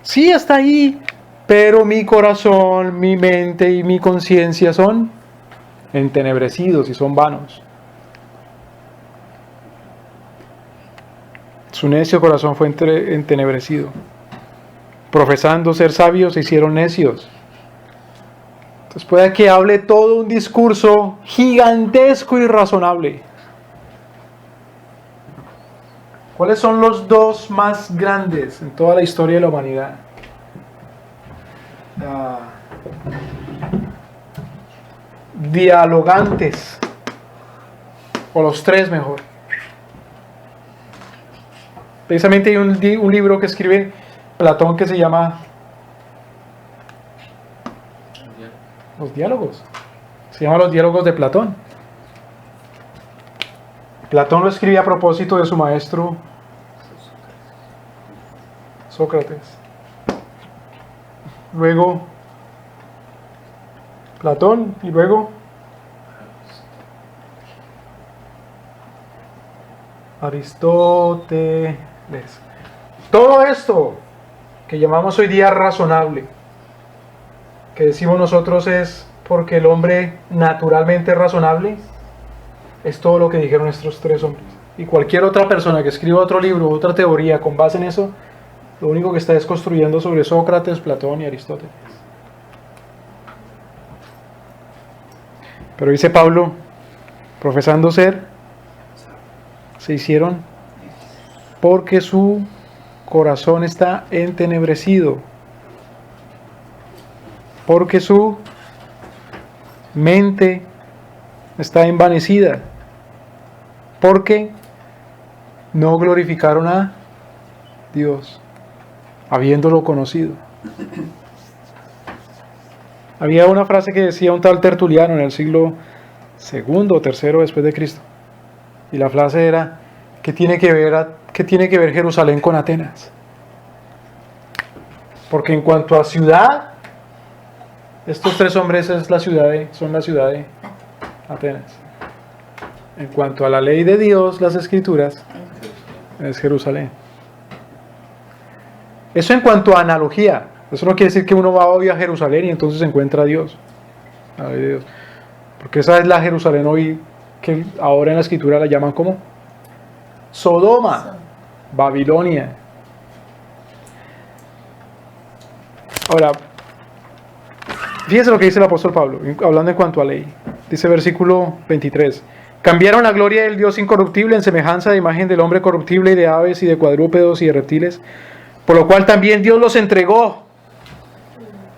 Sí está ahí, pero mi corazón, mi mente y mi conciencia son entenebrecidos y son vanos. Su necio corazón fue entenebrecido. Profesando ser sabios, se hicieron necios. Entonces puede que hable todo un discurso gigantesco y razonable. ¿Cuáles son los dos más grandes en toda la historia de la humanidad? Dialogantes, o los tres mejor. Precisamente hay un libro que escribe Platón que se llama Los Diálogos. Se llama Los Diálogos de Platón. Platón lo escribe a propósito de su maestro Sócrates. Luego Platón y luego Aristóteles. Todo esto que llamamos hoy día razonable, que decimos nosotros es porque el hombre naturalmente es razonable, es todo lo que dijeron estos tres hombres. Y cualquier otra persona que escriba otro libro, otra teoría con base en eso, lo único que está es construyendo sobre Sócrates, Platón y Aristóteles. Pero dice Pablo, profesando ser, se hicieron porque su corazón está entenebrecido, porque su mente está envanecida, porque no glorificaron a Dios, habiéndolo conocido. Había una frase que decía un tal Tertuliano en el siglo II o III después de Cristo, y la frase era: ¿qué tiene que ver Jerusalén con Atenas? Porque en cuanto a ciudad, estos tres hombres son la ciudad de Atenas. En cuanto a la ley de Dios, las Escrituras, es Jerusalén. Eso en cuanto a analogía. Eso no quiere decir que uno va hoy a Jerusalén y entonces encuentra a Dios. La ley de Dios. Porque esa es la Jerusalén hoy que ahora en la Escritura la llaman como Sodoma, Babilonia. Ahora, fíjense lo que dice el apóstol Pablo, hablando en cuanto a ley. Dice versículo 23. Cambiaron la gloria del Dios incorruptible en semejanza de imagen del hombre corruptible y de aves y de cuadrúpedos y de reptiles, por lo cual también Dios los entregó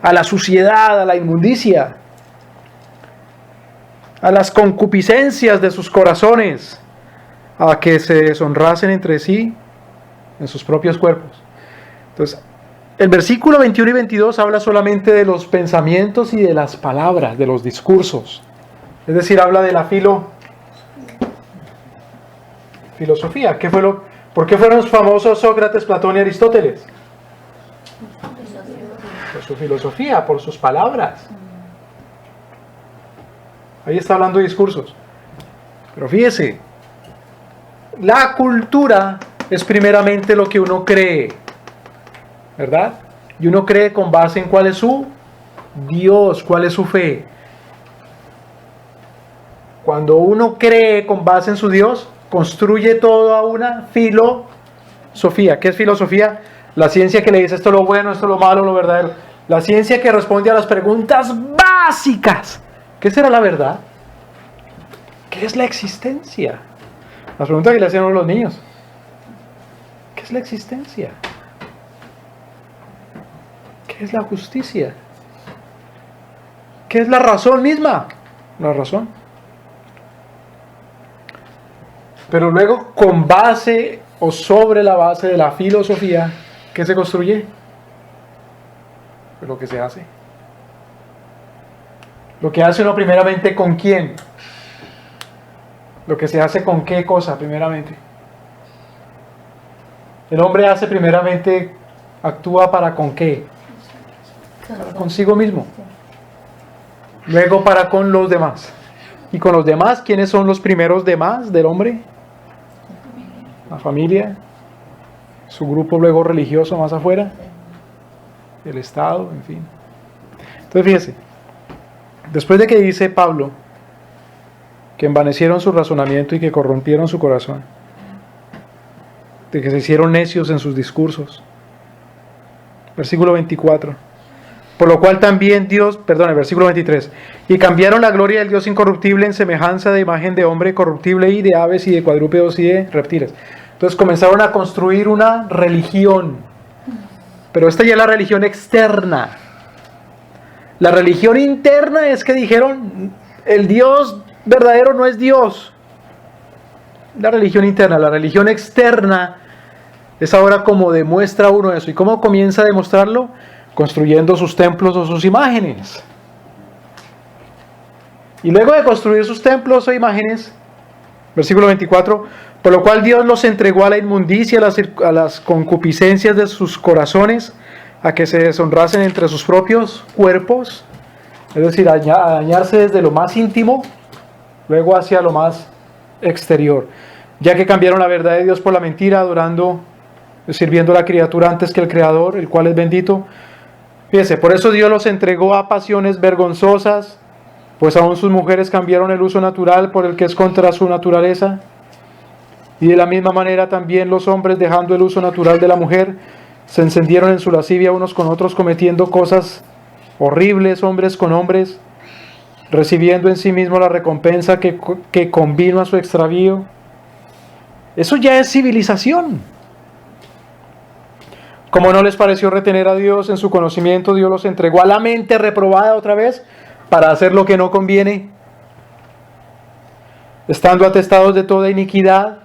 a la suciedad, a la inmundicia, a las concupiscencias de sus corazones, a que se deshonrasen entre sí en sus propios cuerpos. Entonces, el versículo 21 y 22 habla solamente de los pensamientos y de las palabras, de los discursos. Es decir, habla de la filosofía. ¿Por qué fueron famosos Sócrates, Platón y Aristóteles? Por su filosofía, por sus palabras. Ahí está hablando de discursos. Pero fíjese, la cultura es primeramente lo que uno cree, ¿verdad? Y uno cree con base en cuál es su Dios, cuál es su fe. Cuando uno cree con base en su Dios, construye toda una filosofía. ¿Qué es filosofía? La ciencia que le dice esto es lo bueno, esto es lo malo, lo verdadero. La ciencia que responde a las preguntas básicas. ¿Qué será la verdad? ¿Qué es la existencia? Las preguntas que le hacían a los niños. ¿Qué es la existencia? ¿Qué es la justicia? ¿Qué es la razón misma? La razón. Pero luego, con base o sobre la base de la filosofía, ¿qué se construye? Lo que se hace. Lo que hace uno primeramente, ¿con quién? Lo que se hace con qué cosa primeramente. El hombre hace primeramente, actúa para con qué. Para consigo mismo. Luego para con los demás. Y con los demás, ¿quiénes son los primeros demás del hombre? La familia. Su grupo luego religioso más afuera. El Estado, en fin. Entonces fíjense. Después de que dice Pablo que envanecieron su razonamiento y que corrompieron su corazón, de que se hicieron necios en sus discursos. Versículo 24. Por lo cual también el versículo 23. Y cambiaron la gloria del Dios incorruptible en semejanza de imagen de hombre corruptible y de aves y de cuadrúpedos y de reptiles. Entonces comenzaron a construir una religión. Pero esta ya es la religión externa. La religión interna es que dijeron, el Dios verdadero no es Dios. La religión interna. La religión externa es ahora como demuestra uno eso. ¿Y cómo comienza a demostrarlo? Construyendo sus templos o sus imágenes. Y luego de construir sus templos o imágenes, Versículo 24. Por lo cual Dios los entregó a la inmundicia, a las concupiscencias de sus corazones, a que se deshonrasen entre sus propios cuerpos, es decir, a dañarse desde lo más íntimo, luego hacia lo más exterior, ya que cambiaron la verdad de Dios por la mentira, sirviendo a la criatura antes que el Creador, el cual es bendito. Fíjense, por eso Dios los entregó a pasiones vergonzosas, pues aún sus mujeres cambiaron el uso natural por el que es contra su naturaleza. Y de la misma manera también los hombres, dejando el uso natural de la mujer, se encendieron en su lascivia unos con otros, cometiendo cosas horribles, hombres con hombres, recibiendo en sí mismo la recompensa que convino a su extravío. Eso ya es civilización. Como no les pareció retener a Dios en su conocimiento, Dios los entregó a la mente reprobada otra vez para hacer lo que no conviene, estando atestados de toda iniquidad,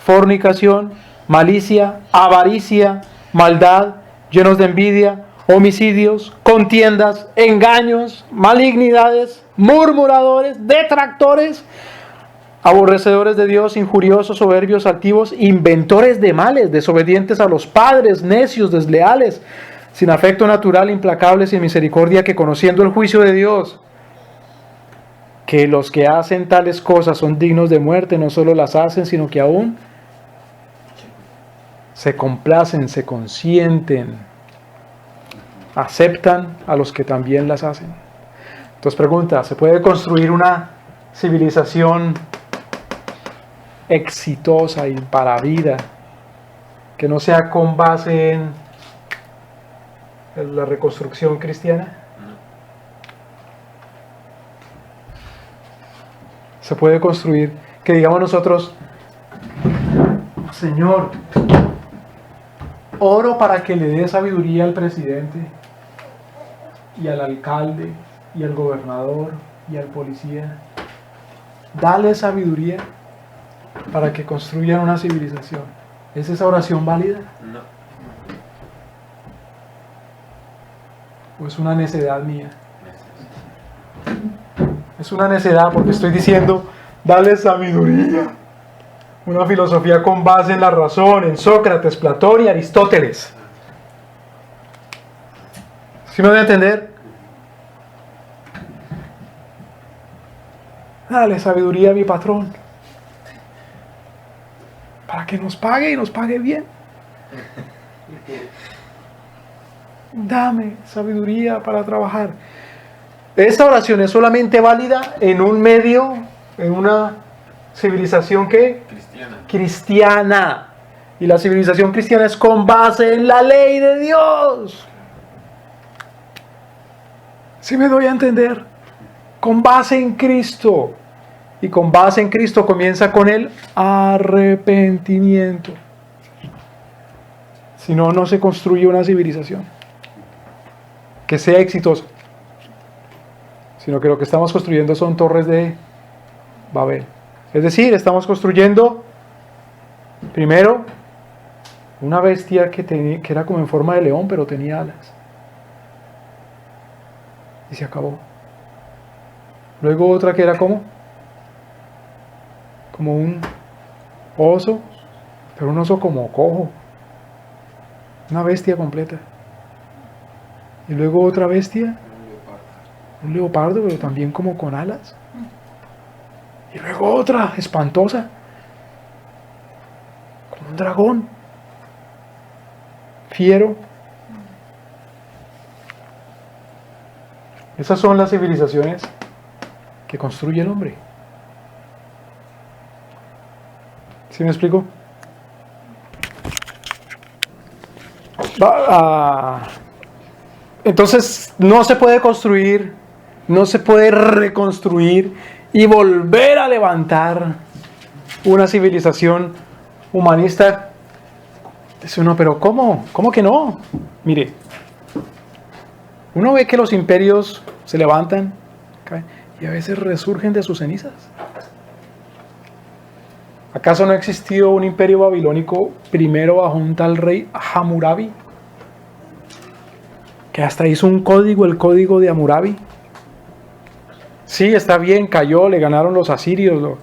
fornicación, malicia, avaricia, maldad, llenos de envidia, homicidios, contiendas, engaños, malignidades, murmuradores, detractores, aborrecedores de Dios, injuriosos, soberbios, altivos, inventores de males, desobedientes a los padres, necios, desleales, sin afecto natural, implacables, sin misericordia, que conociendo el juicio de Dios, que los que hacen tales cosas son dignos de muerte, no solo las hacen, sino que aún se complacen, se consienten, aceptan a los que también las hacen. Entonces pregunta, ¿se puede construir una civilización exitosa y para vida que no sea con base en la reconstrucción cristiana? Se puede construir que digamos nosotros, Señor, oro para que le dé sabiduría al presidente y al alcalde y al gobernador y al policía. Dale sabiduría para que construyan una civilización. ¿Es esa oración válida? No. ¿O es una necedad mía? Es una necedad porque estoy diciendo, dale sabiduría. Una filosofía con base en la razón, en Sócrates, Platón y Aristóteles. ¿Sí me voy a entender? Dale sabiduría a mi patrón, para que nos pague y nos pague bien. Dame sabiduría para trabajar. Esta oración es solamente válida en un medio, en una civilización que cristiana. Y la civilización cristiana es con base en la ley de Dios. ¿Sí me doy a entender? Con base en Cristo. Y con base en Cristo comienza con el arrepentimiento. Si no, no se construye una civilización que sea exitosa. Sino que lo que estamos construyendo son torres de Babel. Es decir, estamos construyendo primero una bestia que era como en forma de león, pero tenía alas. Y se acabó. Luego otra que era como un oso, pero un oso como cojo. Una bestia completa. Y luego otra bestia, un leopardo, pero también como con alas. Y luego otra espantosa, como un dragón, fiero. Esas son las civilizaciones que construye el hombre. ¿Sí me explico? Entonces no se puede construir, no se puede reconstruir y volver a levantar una civilización humanista. Dice uno, pero ¿cómo? ¿Cómo que no? Mire, uno ve que los imperios se levantan y a veces resurgen de sus cenizas. ¿Acaso no existió un imperio babilónico primero bajo un tal rey Hammurabi? Que hasta hizo un código, el código de Hammurabi. Sí, está bien, cayó, le ganaron los asirios,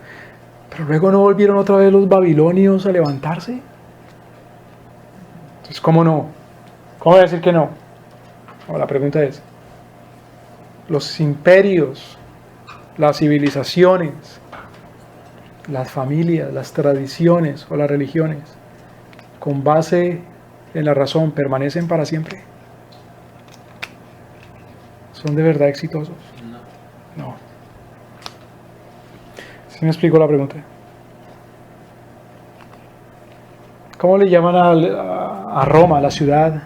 pero Pero luego no volvieron otra vez los babilonios a levantarse. Entonces, ¿cómo no? ¿Cómo voy a decir que no? No, la pregunta es, los imperios, las civilizaciones, las familias, las tradiciones o las religiones, con base en la razón, ¿permanecen para siempre? ¿Son de verdad exitosos? No. ¿Sí me explico la pregunta? ¿Cómo le llaman a Roma, la ciudad?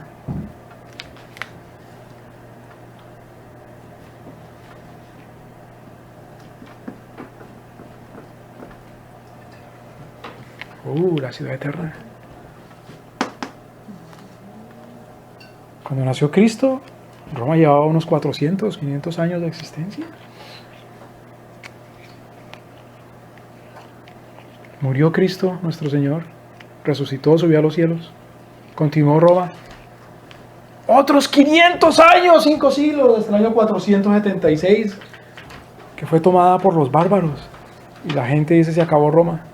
La ciudad eterna. Cuando nació Cristo, Roma llevaba unos 400, 500 años de existencia. Murió Cristo, nuestro Señor, resucitó, subió a los cielos, continuó Roma. Otros 500 años, 5 siglos, hasta el año 476, que fue tomada por los bárbaros. Y la gente dice, se acabó Roma.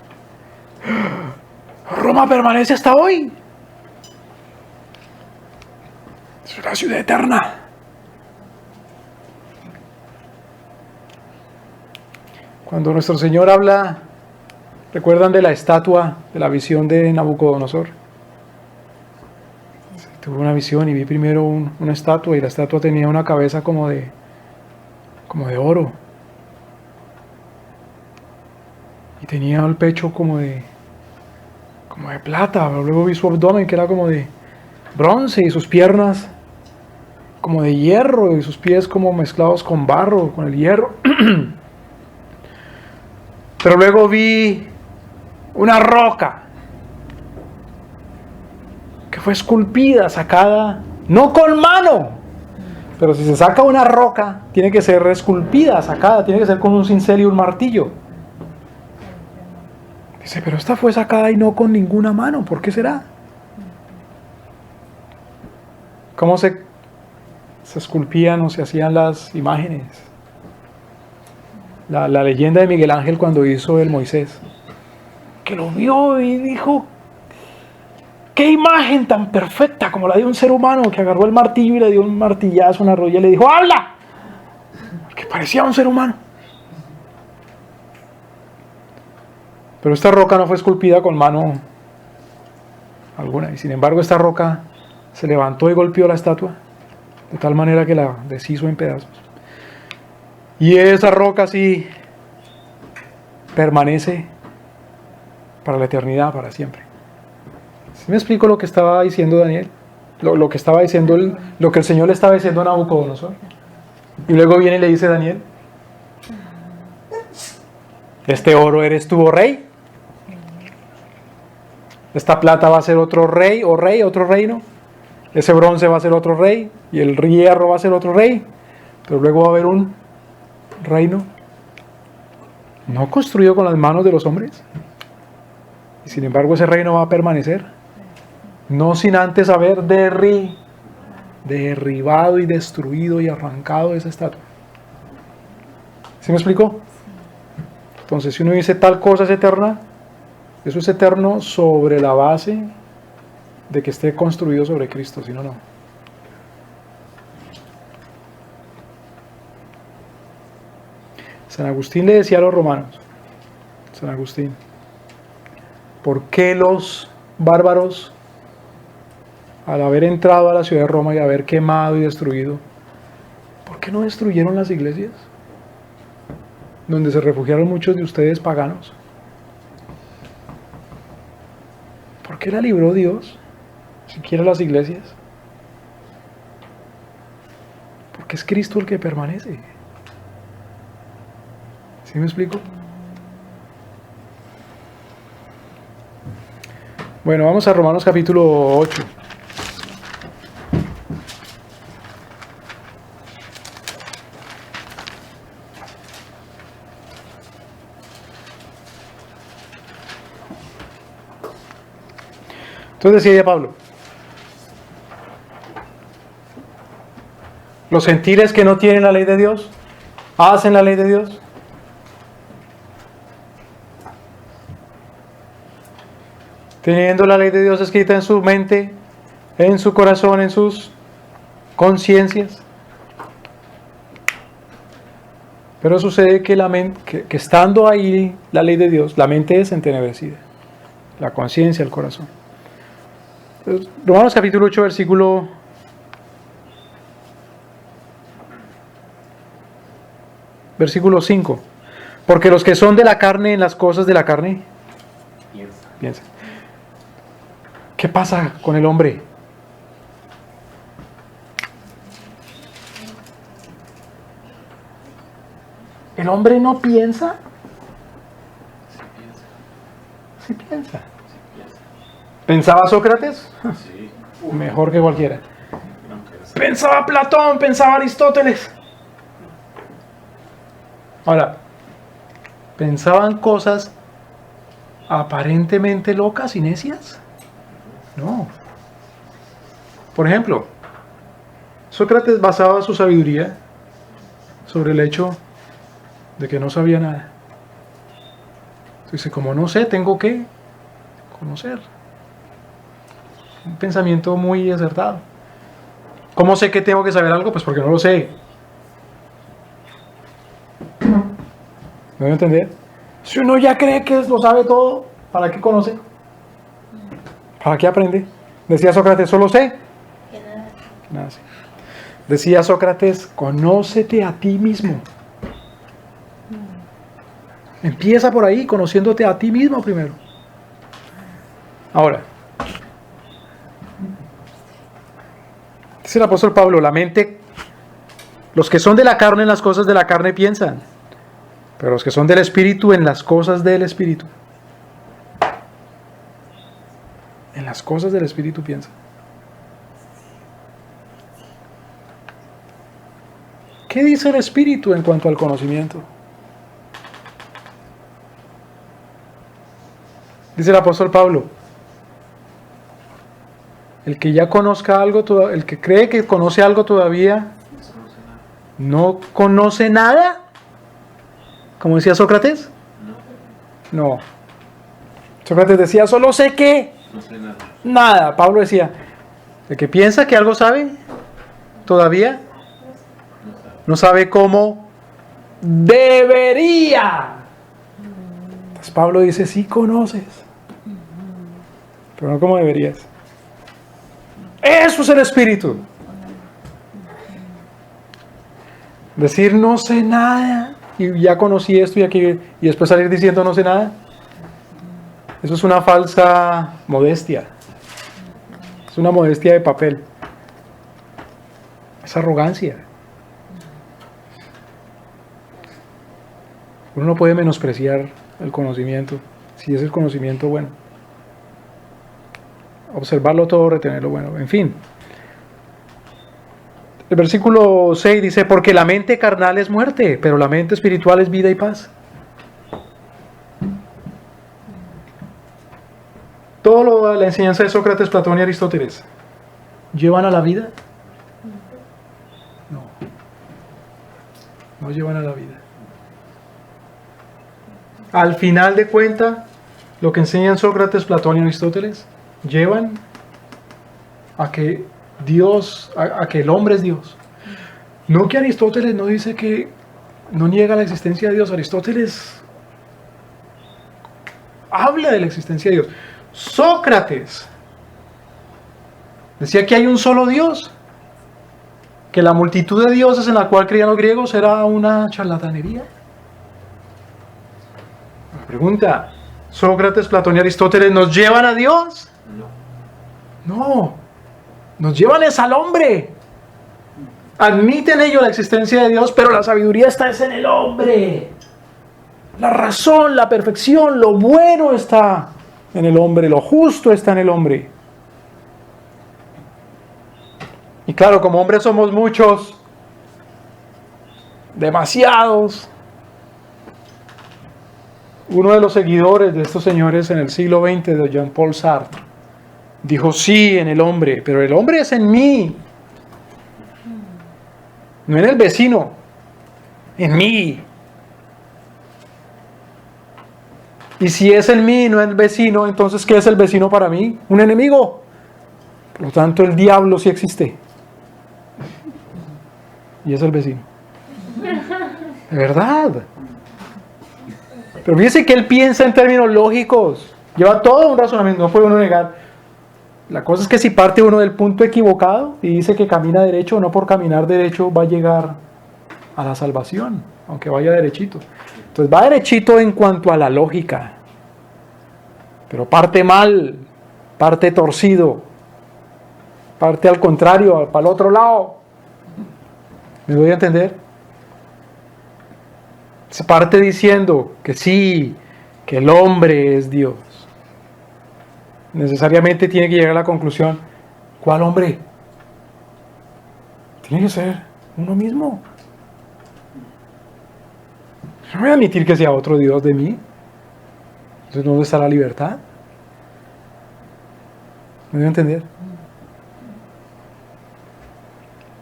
Roma permanece hasta hoy. Es una ciudad eterna. Cuando nuestro Señor habla, ¿recuerdan de la estatua, de la visión de Nabucodonosor? Tuve una visión y vi primero una estatua, y la estatua tenía una cabeza como de oro. Y tenía el pecho como de plata. Luego vi su abdomen, que era como de bronce, y sus piernas como de hierro, y sus pies como mezclados con barro, con el hierro. Pero luego vi una roca que fue esculpida, sacada, no con mano, pero si se saca una roca, tiene que ser esculpida, sacada, tiene que ser con un cincel y un martillo. Dice, pero esta fue sacada y no con ninguna mano, ¿por qué será? ¿Cómo se esculpían o se hacían las imágenes? La leyenda de Miguel Ángel cuando hizo el Moisés, que lo vio y dijo, qué imagen tan perfecta como la de un ser humano, que agarró el martillo y le dio un martillazo en la rodilla y le dijo, ¡habla! Que parecía un ser humano. Pero esta roca no fue esculpida con mano alguna, y sin embargo esta roca se levantó y golpeó la estatua de tal manera que la deshizo en pedazos. Y esa roca sí permanece para la eternidad, para siempre. ¿Sí me explico lo que estaba diciendo Daniel? Lo que estaba diciendo, lo que el Señor le estaba diciendo a Nabucodonosor. Y luego viene y le dice a Daniel, este oro eres tú, oh rey. Esta plata va a ser otro rey, o rey, otro reino. Ese bronce va a ser otro rey. Y el hierro va a ser otro rey. Pero luego va a haber un reino no construido con las manos de los hombres. Y sin embargo ese reino va a permanecer. No sin antes haber derribado y destruido y arrancado esa estatua. ¿Sí me explicó? Entonces, si uno dice tal cosa es eterna, eso es eterno sobre la base de que esté construido sobre Cristo, si no, no. San Agustín le decía a los romanos, San Agustín, ¿por qué los bárbaros, al haber entrado a la ciudad de Roma y haber quemado y destruido, ¿por qué no destruyeron las iglesias? Donde se refugiaron muchos de ustedes paganos. ¿Por qué la libró Dios? Siquiera las iglesias. Porque es Cristo el que permanece. ¿Sí me explico? Bueno, vamos a Romanos capítulo 8. Entonces decía ya Pablo, los gentiles que no tienen la ley de Dios, hacen la ley de Dios. teniendo la ley de Dios escrita en su mente, en su corazón, en sus conciencias. Pero sucede que, que estando ahí la ley de Dios, la mente es entenebrecida, la conciencia, el corazón. Entonces, Romanos capítulo 8, versículo 5. Porque los que son de la carne, en las cosas de la carne, piensa. ¿Qué pasa con el hombre? ¿El hombre no piensa? Sí piensa. ¿Pensaba Sócrates? Sí. Mejor que cualquiera. Aunque sea- Pensaba Platón, pensaba Aristóteles. Ahora, ¿pensaban cosas aparentemente locas y necias? No. Por ejemplo, Sócrates basaba su sabiduría sobre el hecho de que no sabía nada. Dice, como no sé, tengo que conocer. Un pensamiento muy acertado. ¿Cómo sé que tengo que saber algo? Pues porque no lo sé. ¿Me voy a entender? Si uno ya cree que lo sabe todo, ¿para qué conoce? ¿Para qué aprende? Decía Sócrates, solo sé. Que nada. Nada, sí. Decía Sócrates, conócete a ti mismo. Empieza por ahí, conociéndote a ti mismo primero. Ahora, dice el apóstol Pablo, la mente, los que son de la carne en las cosas de la carne piensan, pero los que son del Espíritu en las cosas del Espíritu. En las cosas del Espíritu piensan. ¿Qué dice el Espíritu en cuanto al conocimiento? Dice el apóstol Pablo, el que ya conozca algo, el que cree que conoce algo todavía, ¿no conoce nada? Como decía Sócrates. No. Sócrates decía, solo sé que No sé nada. nada. Pablo decía, el que piensa que algo sabe, todavía no sabe cómo debería. Entonces Pablo dice, sí conoces, pero no como deberías. Eso es el Espíritu. Decir no sé nada y ya conocí esto y aquí y después salir diciendo no sé nada. Eso es una falsa modestia. Es una modestia de papel. Es arrogancia. Uno no puede menospreciar el conocimiento, si es el conocimiento bueno. Observarlo todo, retener lo bueno. En fin. El versículo 6 dice, porque la mente carnal es muerte, pero la mente espiritual es vida y paz. Todo la enseñanza de Sócrates, Platón y Aristóteles, ¿llevan a la vida? No. No llevan a la vida. Al final de cuentas, lo que enseñan Sócrates, Platón y Aristóteles, llevan a que Dios, a que el hombre es Dios. No que Aristóteles no dice que no niega la existencia de Dios. Aristóteles habla de la existencia de Dios. Sócrates decía que hay un solo Dios, que la multitud de dioses en la cual creían los griegos era una charlatanería. La pregunta, ¿Sócrates, Platón y Aristóteles nos llevan a Dios? No, nos llevan es al hombre. Admiten ellos la existencia de Dios, pero la sabiduría está en el hombre. La razón, la perfección, lo bueno está en el hombre, lo justo está en el hombre. Y claro, como hombres somos muchos, demasiados. Uno de los seguidores de estos señores en el siglo XX, de Jean-Paul Sartre, dijo, sí, en el hombre, pero el hombre es en mí, no en el vecino, en mí. Y si es en mí y no en el vecino, entonces ¿qué es el vecino para mí? Un enemigo. Por lo tanto, el diablo sí existe. Y es el vecino. De verdad. Pero fíjese que él piensa en términos lógicos. Lleva todo un razonamiento, no puede uno negar. La cosa es que si parte uno del punto equivocado y dice que camina derecho, no por caminar derecho va a llegar a la salvación, aunque vaya derechito. Entonces va derechito en cuanto a la lógica, pero parte mal, parte torcido, parte al contrario, para el otro lado. ¿Me doy a entender? Se parte diciendo que sí, que el hombre es Dios. Necesariamente tiene que llegar a la conclusión, ¿cuál hombre? Tiene que ser uno mismo. No voy a admitir que sea otro Dios de mí. Entonces, ¿dónde está la libertad? ¿Me voy a entender?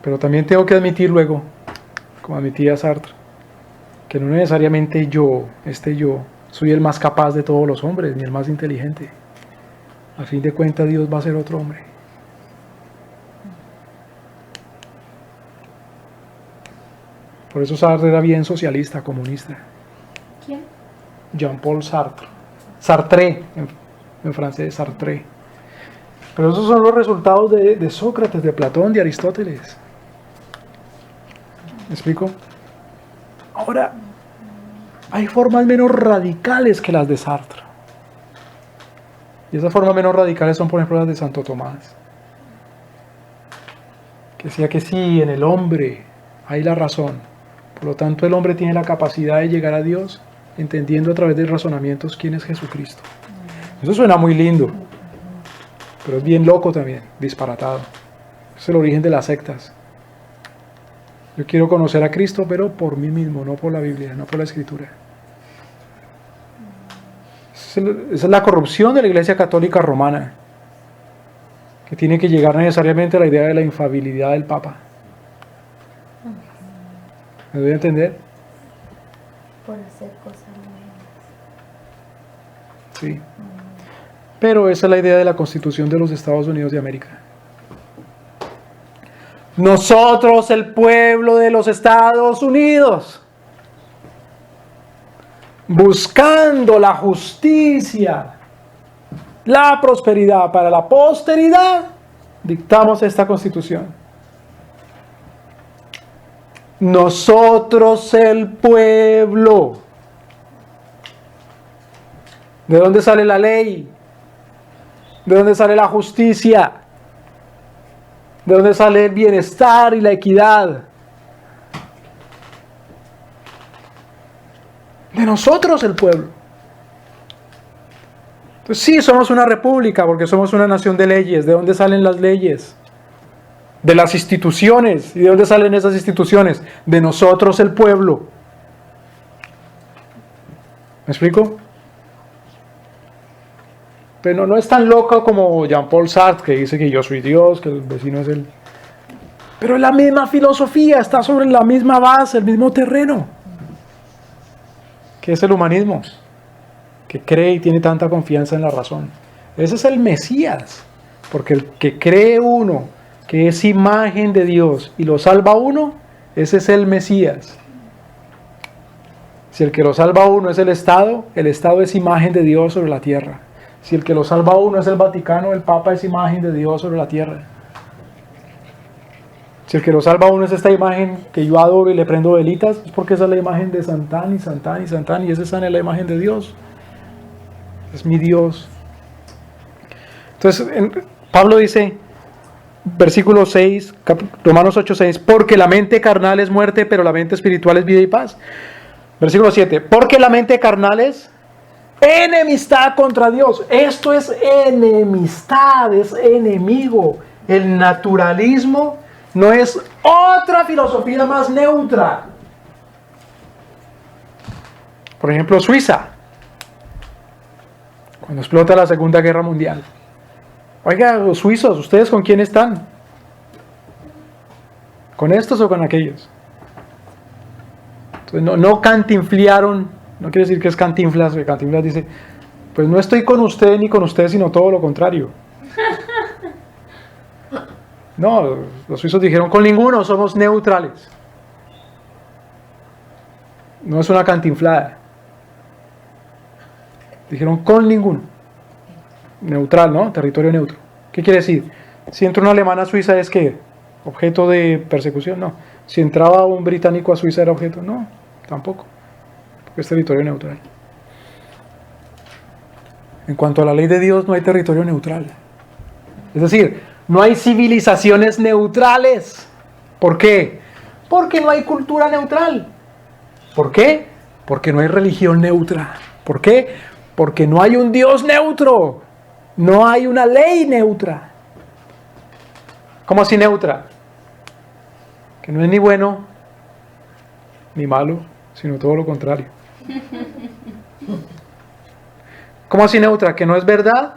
Pero también tengo que admitir luego, como admitía Sartre, que no necesariamente yo soy el más capaz de todos los hombres, ni el más inteligente. A fin de cuentas, Dios va a ser otro hombre. Por eso Sartre era bien socialista, comunista. ¿Quién? Jean-Paul Sartre. Sartre, en francés, Sartre. Pero esos son los resultados de Sócrates, de Platón, de Aristóteles. ¿Me explico? Ahora, hay formas menos radicales que las de Sartre. Y esas formas menos radicales son, por ejemplo, las de Santo Tomás. Que decía que sí, en el hombre hay la razón. Por lo tanto, el hombre tiene la capacidad de llegar a Dios, entendiendo a través de razonamientos quién es Jesucristo. Eso suena muy lindo, pero es bien loco también, disparatado. Es el origen de las sectas. Yo quiero conocer a Cristo, pero por mí mismo, no por la Biblia, no por la Escritura. Esa es la corrupción de la Iglesia Católica Romana, que tiene que llegar necesariamente a la idea de la infalibilidad del Papa. ¿Me doy a entender? Por hacer cosas nuevas. Sí. Pero esa es la idea de la Constitución de los Estados Unidos de América. Nosotros, el pueblo de los Estados Unidos, buscando la justicia, la prosperidad para la posteridad, dictamos esta Constitución. Nosotros, el pueblo. ¿De dónde sale la ley? ¿De dónde sale la justicia? ¿De dónde sale el bienestar y la equidad? De nosotros, el pueblo. Entonces sí, somos una república porque somos una nación de leyes. ¿De dónde salen las leyes? De las instituciones. ¿Y de dónde salen esas instituciones? De nosotros, el pueblo. ¿Me explico? Pero no es tan loco como Jean-Paul Sartre, que dice que yo soy Dios, que el vecino es él. Pero es la misma filosofía, está sobre la misma base, el mismo terreno. ¿Qué es el humanismo? Que cree y tiene tanta confianza en la razón. Ese es el Mesías, porque el que cree uno que es imagen de Dios y lo salva uno, ese es el Mesías. Si el que lo salva uno es el Estado es imagen de Dios sobre la tierra. Si el que lo salva uno es el Vaticano, el Papa es imagen de Dios sobre la tierra. Si el que lo salva uno es esta imagen que yo adoro y le prendo velitas, es porque esa es la imagen de Santán y Santán y Santán, y esa es la imagen de Dios. Es mi Dios. Entonces, Pablo dice, versículo 6, Romanos 8:6, porque la mente carnal es muerte, pero la mente espiritual es vida y paz. Versículo 7, porque la mente carnal es enemistad contra Dios. Esto es enemistad, es enemigo. El naturalismo no es otra filosofía más neutra. Por ejemplo, Suiza, cuando explota la Segunda Guerra Mundial. Oiga, los suizos, ¿ustedes con quién están? ¿Con estos o con aquellos? Entonces, no cantinfliaron No quiere decir que es Cantinflas, que Cantinflas dice, pues no estoy con usted ni con usted, sino todo lo contrario. No, los suizos dijeron, con ninguno, somos neutrales. No es una cantinflada. Dijeron con ninguno. Neutral, ¿no? Territorio neutro. ¿Qué quiere decir? Si entra una alemana a Suiza, ¿es qué? ¿Objeto de persecución? No. Si entraba un británico a Suiza, ¿era objeto? No, tampoco. Porque es territorio neutral. En cuanto a la ley de Dios, no hay territorio neutral. Es decir, no hay civilizaciones neutrales. ¿Por qué? Porque no hay cultura neutral. ¿Por qué? Porque no hay religión neutra. ¿Por qué? Porque no hay un Dios neutro. No hay una ley neutra. ¿Cómo así neutra? Que no es ni bueno ni malo, sino todo lo contrario. ¿Cómo así neutra? Que no es verdad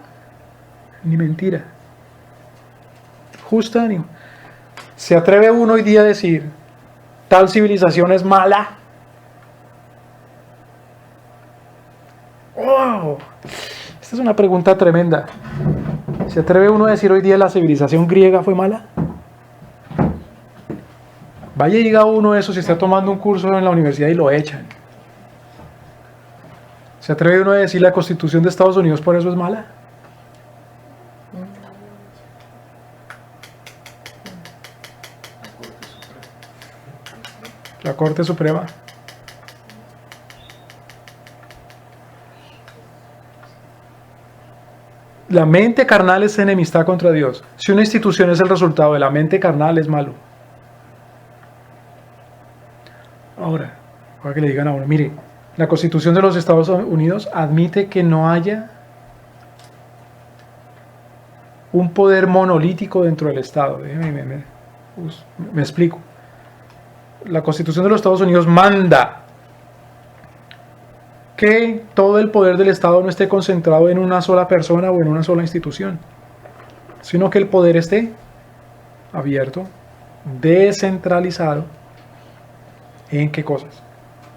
ni mentira. Justa ni... ¿Se atreve uno hoy día a decir tal civilización es mala? ¡Oh! Esta es una pregunta tremenda. ¿Se atreve uno a decir hoy día la civilización griega fue mala? Vaya y diga uno eso si está tomando un curso en la universidad y lo echan. ¿Se atreve uno a decir la Constitución de Estados Unidos por eso es mala? La Corte Suprema. La mente carnal es enemistad contra Dios. Si una institución es el resultado de la mente carnal, es malo. Ahora, para que le digan a uno, mire, la Constitución de los Estados Unidos admite que no haya un poder monolítico dentro del Estado. Me explico. La Constitución de los Estados Unidos manda que todo el poder del Estado no esté concentrado en una sola persona o en una sola institución, sino que el poder esté abierto, descentralizado. ¿En qué cosas?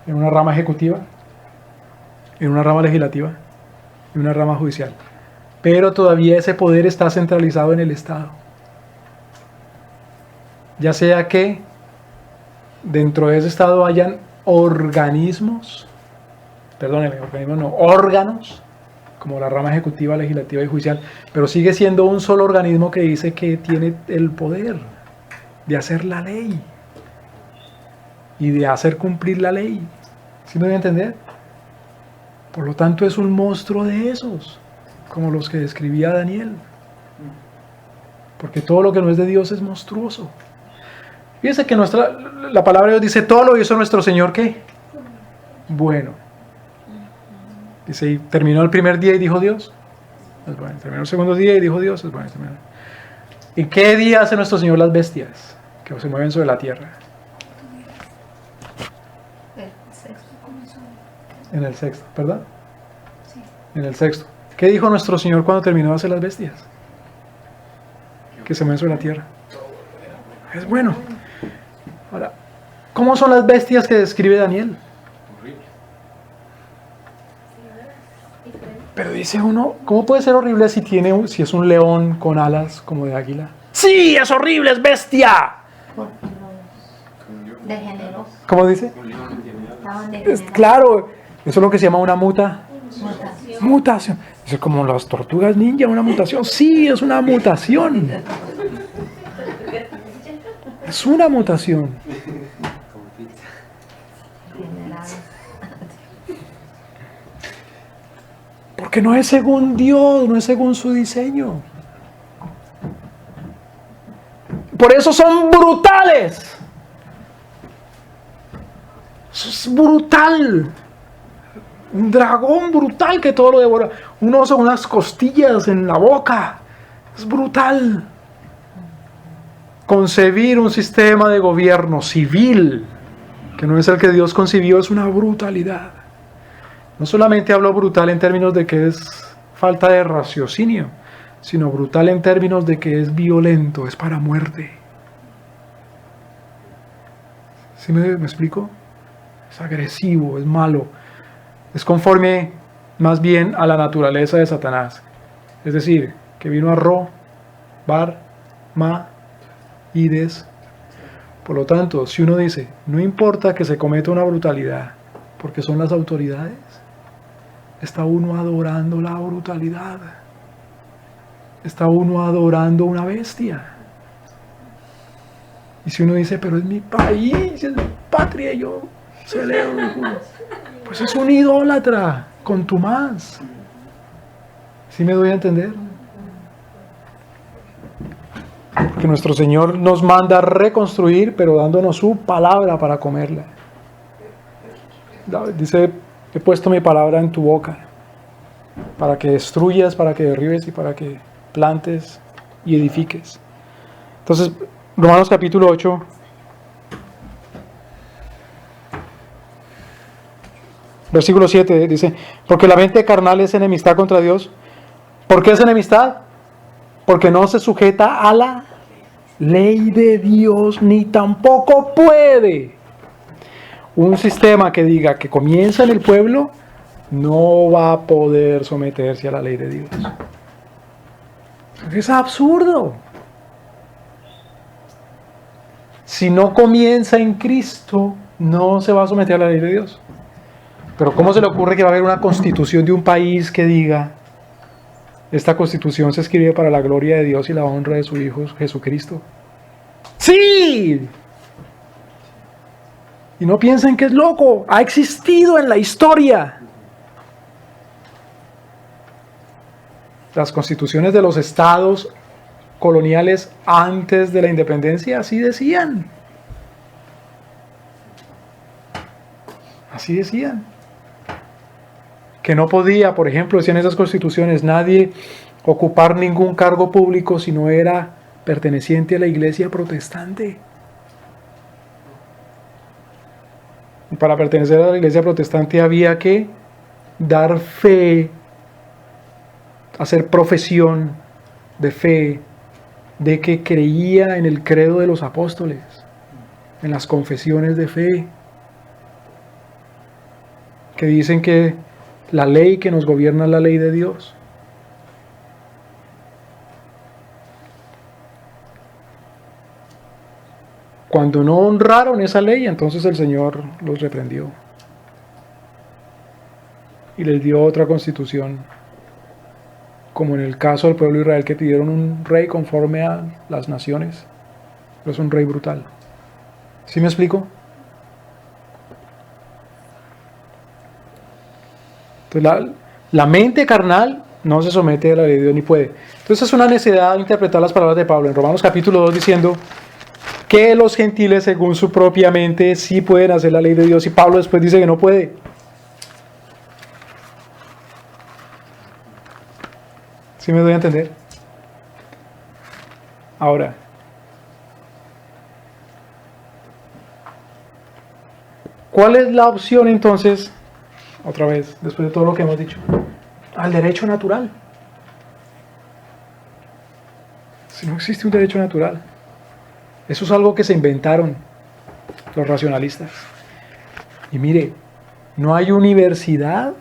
En una rama ejecutiva, en una rama legislativa, en una rama judicial. Pero todavía ese poder está centralizado en el Estado. Ya sea que dentro de ese Estado hayan órganos, como la rama ejecutiva, legislativa y judicial, pero sigue siendo un solo organismo que dice que tiene el poder de hacer la ley y de hacer cumplir la ley. ¿Sí me voy a entender? Por lo tanto es un monstruo de esos, como los que describía Daniel. Porque todo lo que no es de Dios es monstruoso. Fíjense que la palabra de Dios dice, todo lo hizo nuestro Señor, ¿qué? Bueno. Dice, y terminó el primer día y dijo Dios, es bueno. Terminó el segundo día y dijo Dios, es bueno. ¿Y qué día hace nuestro Señor las bestias que se mueven sobre la tierra? El sexto comenzó. En el sexto, ¿verdad? Sí. En el sexto. ¿Qué dijo nuestro Señor cuando terminó de hacer las bestias? Que se mueven sobre la tierra. Es bueno. Ahora, ¿cómo son las bestias que describe Daniel? Pero dice uno, ¿cómo puede ser horrible si es un león con alas como de águila? ¡Sí, es horrible, es bestia! Porque los degeneró. ¿Cómo dice? Estaban degenerados. Claro, eso es lo que se llama una mutación. Mutación. Es como las tortugas ninja, una mutación. Sí, es una mutación. Es una mutación. Degenerados. Porque no es según Dios, no es según su diseño. Por eso son brutales. Eso es brutal. Un dragón brutal que todo lo devora. Un oso con unas costillas en la boca. Es brutal. Concebir un sistema de gobierno civil que no es el que Dios concibió es una brutalidad. No solamente hablo brutal en términos de que es falta de raciocinio, sino brutal en términos de que es violento, es para muerte. ¿Sí me explico? Es agresivo, es malo. es conforme más bien a la naturaleza de Satanás. Es decir, que vino a robar, ma y des. Por lo tanto, si uno dice, no importa que se cometa una brutalidad, porque son las autoridades, está uno adorando la brutalidad. Está uno adorando una bestia. Y si uno dice, pero es mi país, es mi patria, yo celebro, pues es un idólatra, contumaz. ¿Sí me doy a entender? Porque nuestro Señor nos manda a reconstruir, pero dándonos su palabra para comerla. Dice, he puesto mi palabra en tu boca, para que destruyas, para que derribes y para que plantes y edifiques. Entonces, Romanos capítulo 8, versículo 7 dice, porque la mente carnal es enemistad contra Dios. ¿Por qué es enemistad? Porque no se sujeta a la ley de Dios, ni tampoco puede. Un sistema que diga que comienza en el pueblo, no va a poder someterse a la ley de Dios. Es absurdo. Si no comienza en Cristo, no se va a someter a la ley de Dios. Pero ¿cómo se le ocurre que va a haber una constitución de un país que diga, esta constitución se escribe para la gloria de Dios y la honra de su Hijo Jesucristo? ¡Sí! Y no piensen que es loco, ha existido en la historia. Las constituciones de los estados coloniales antes de la independencia así decían. Así decían. Que no podía, por ejemplo, decían esas constituciones, nadie ocupar ningún cargo público si no era perteneciente a la iglesia protestante. Y para pertenecer a la iglesia protestante había que dar fe, hacer profesión de fe, de que creía en el credo de los apóstoles, en las confesiones de fe, que dicen que la ley que nos gobierna es la ley de Dios. Cuando no honraron esa ley, entonces el Señor los reprendió y les dio otra constitución, como en el caso del pueblo de Israel, que pidieron un rey conforme a las naciones, pero es un rey brutal. ¿Sí me explico? Entonces la mente carnal no se somete a la ley de Dios ni puede. Entonces es una necesidad interpretar las palabras de Pablo en Romanos capítulo 2 diciendo que los gentiles según su propia mente sí pueden hacer la ley de Dios, y Pablo después dice que no puede. ¿Sí me doy a entender? Ahora, ¿cuál es la opción entonces? Otra vez, después de todo lo que hemos dicho, al derecho natural. Si no existe un derecho natural, eso es algo que se inventaron los racionalistas. Y mire, no hay universidad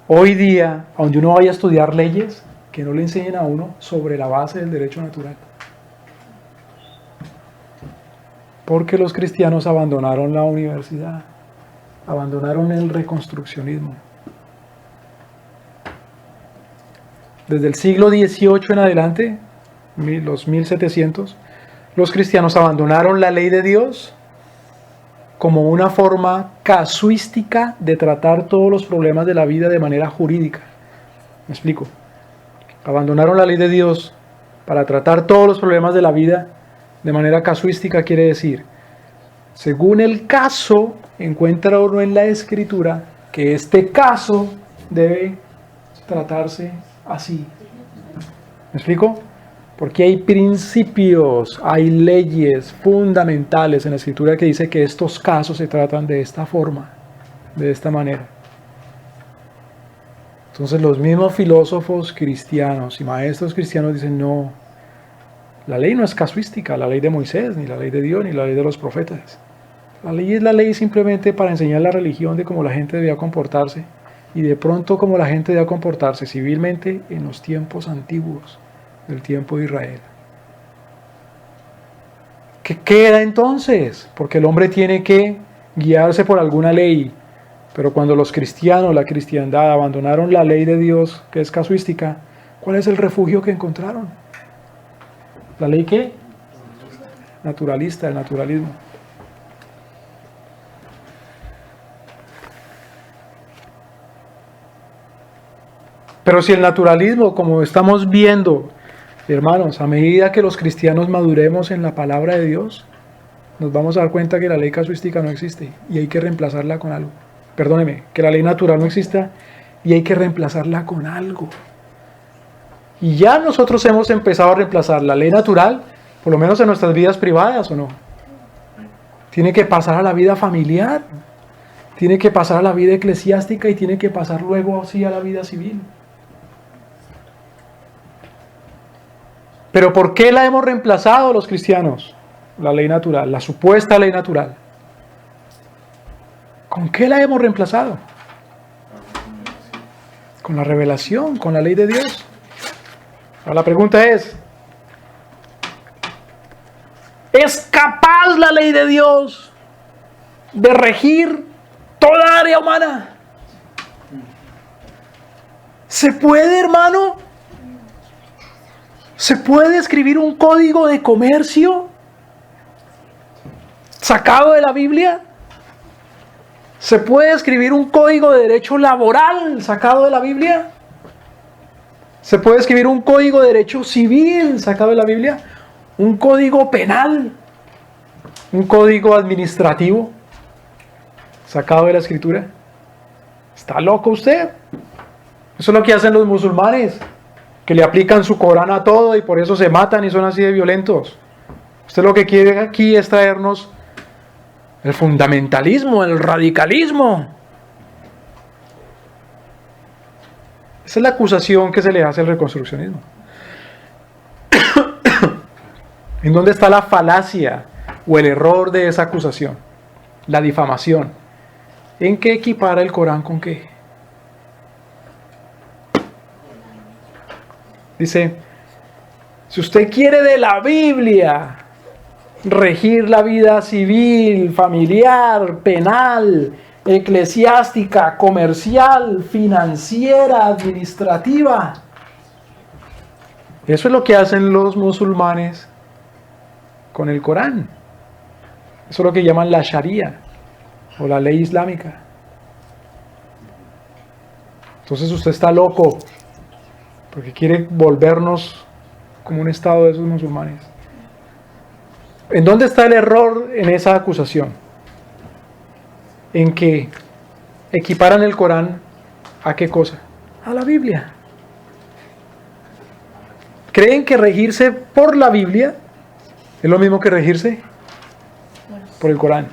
hoy día donde uno vaya a estudiar leyes que no le enseñen a uno sobre la base del derecho natural. Porque los cristianos abandonaron la universidad, abandonaron el reconstruccionismo. Desde el siglo XVIII en adelante, los 1700, los cristianos abandonaron la ley de Dios como una forma casuística de tratar todos los problemas de la vida de manera jurídica. ¿Me explico? Abandonaron la ley de Dios para tratar todos los problemas de la vida de manera casuística, quiere decir, según el caso, encuentra uno en la Escritura que este caso debe tratarse así. ¿Me explico? Porque hay principios, hay leyes fundamentales en la Escritura que dice que estos casos se tratan de esta forma, de esta manera. Entonces los mismos filósofos cristianos y maestros cristianos dicen, no, la ley no es casuística, la ley de Moisés, ni la ley de Dios, ni la ley de los profetas. La ley es la ley simplemente para enseñar la religión de cómo la gente debía comportarse, y de pronto cómo la gente debía comportarse civilmente en los tiempos antiguos, del tiempo de Israel. ¿Qué queda entonces? Porque el hombre tiene que guiarse por alguna ley, pero cuando los cristianos, la cristiandad, abandonaron la ley de Dios, que es casuística, ¿cuál es el refugio que encontraron? ¿La ley qué? Naturalista, el naturalismo. Pero si el naturalismo, como estamos viendo, hermanos, a medida que los cristianos maduremos en la palabra de Dios, nos vamos a dar cuenta que la ley casuística no existe y hay que reemplazarla con algo. Perdóneme, que la ley natural no exista y hay que reemplazarla con algo. Y ya nosotros hemos empezado a reemplazar la ley natural, por lo menos en nuestras vidas privadas, ¿o no? Tiene que pasar a la vida familiar, tiene que pasar a la vida eclesiástica y tiene que pasar luego así a la vida civil. Pero ¿por qué la hemos reemplazado los cristianos? La ley natural, la supuesta ley natural. ¿Con qué la hemos reemplazado? Con la revelación, con la ley de Dios. Ahora la pregunta ¿es capaz la ley de Dios de regir toda área humana? ¿Se puede, hermano? ¿Se puede escribir un código de comercio sacado de la Biblia? ¿Se puede escribir un código de derecho laboral sacado de la Biblia? ¿Se puede escribir un código de derecho civil sacado de la Biblia? ¿Un código penal? ¿Un código administrativo sacado de la Escritura? ¿Está loco usted? Eso es lo que hacen los musulmanes, que le aplican su Corán a todo y por eso se matan y son así de violentos. Usted lo que quiere aquí es traernos el fundamentalismo, el radicalismo. Esa es la acusación que se le hace al reconstruccionismo. ¿En dónde está la falacia o el error de esa acusación? La difamación. ¿En qué equipara el Corán con qué? Dice, si usted quiere de la Biblia regir la vida civil, familiar, penal, eclesiástica, comercial, financiera, administrativa, eso es lo que hacen los musulmanes con el Corán. Eso es lo que llaman la Sharia o la ley islámica. Entonces usted está loco porque quiere volvernos como un estado de esos musulmanes. ¿En dónde está el error en esa acusación? En que equiparan el Corán ¿a qué cosa? A la Biblia. ¿Creen que regirse por la Biblia es lo mismo que regirse por el Corán?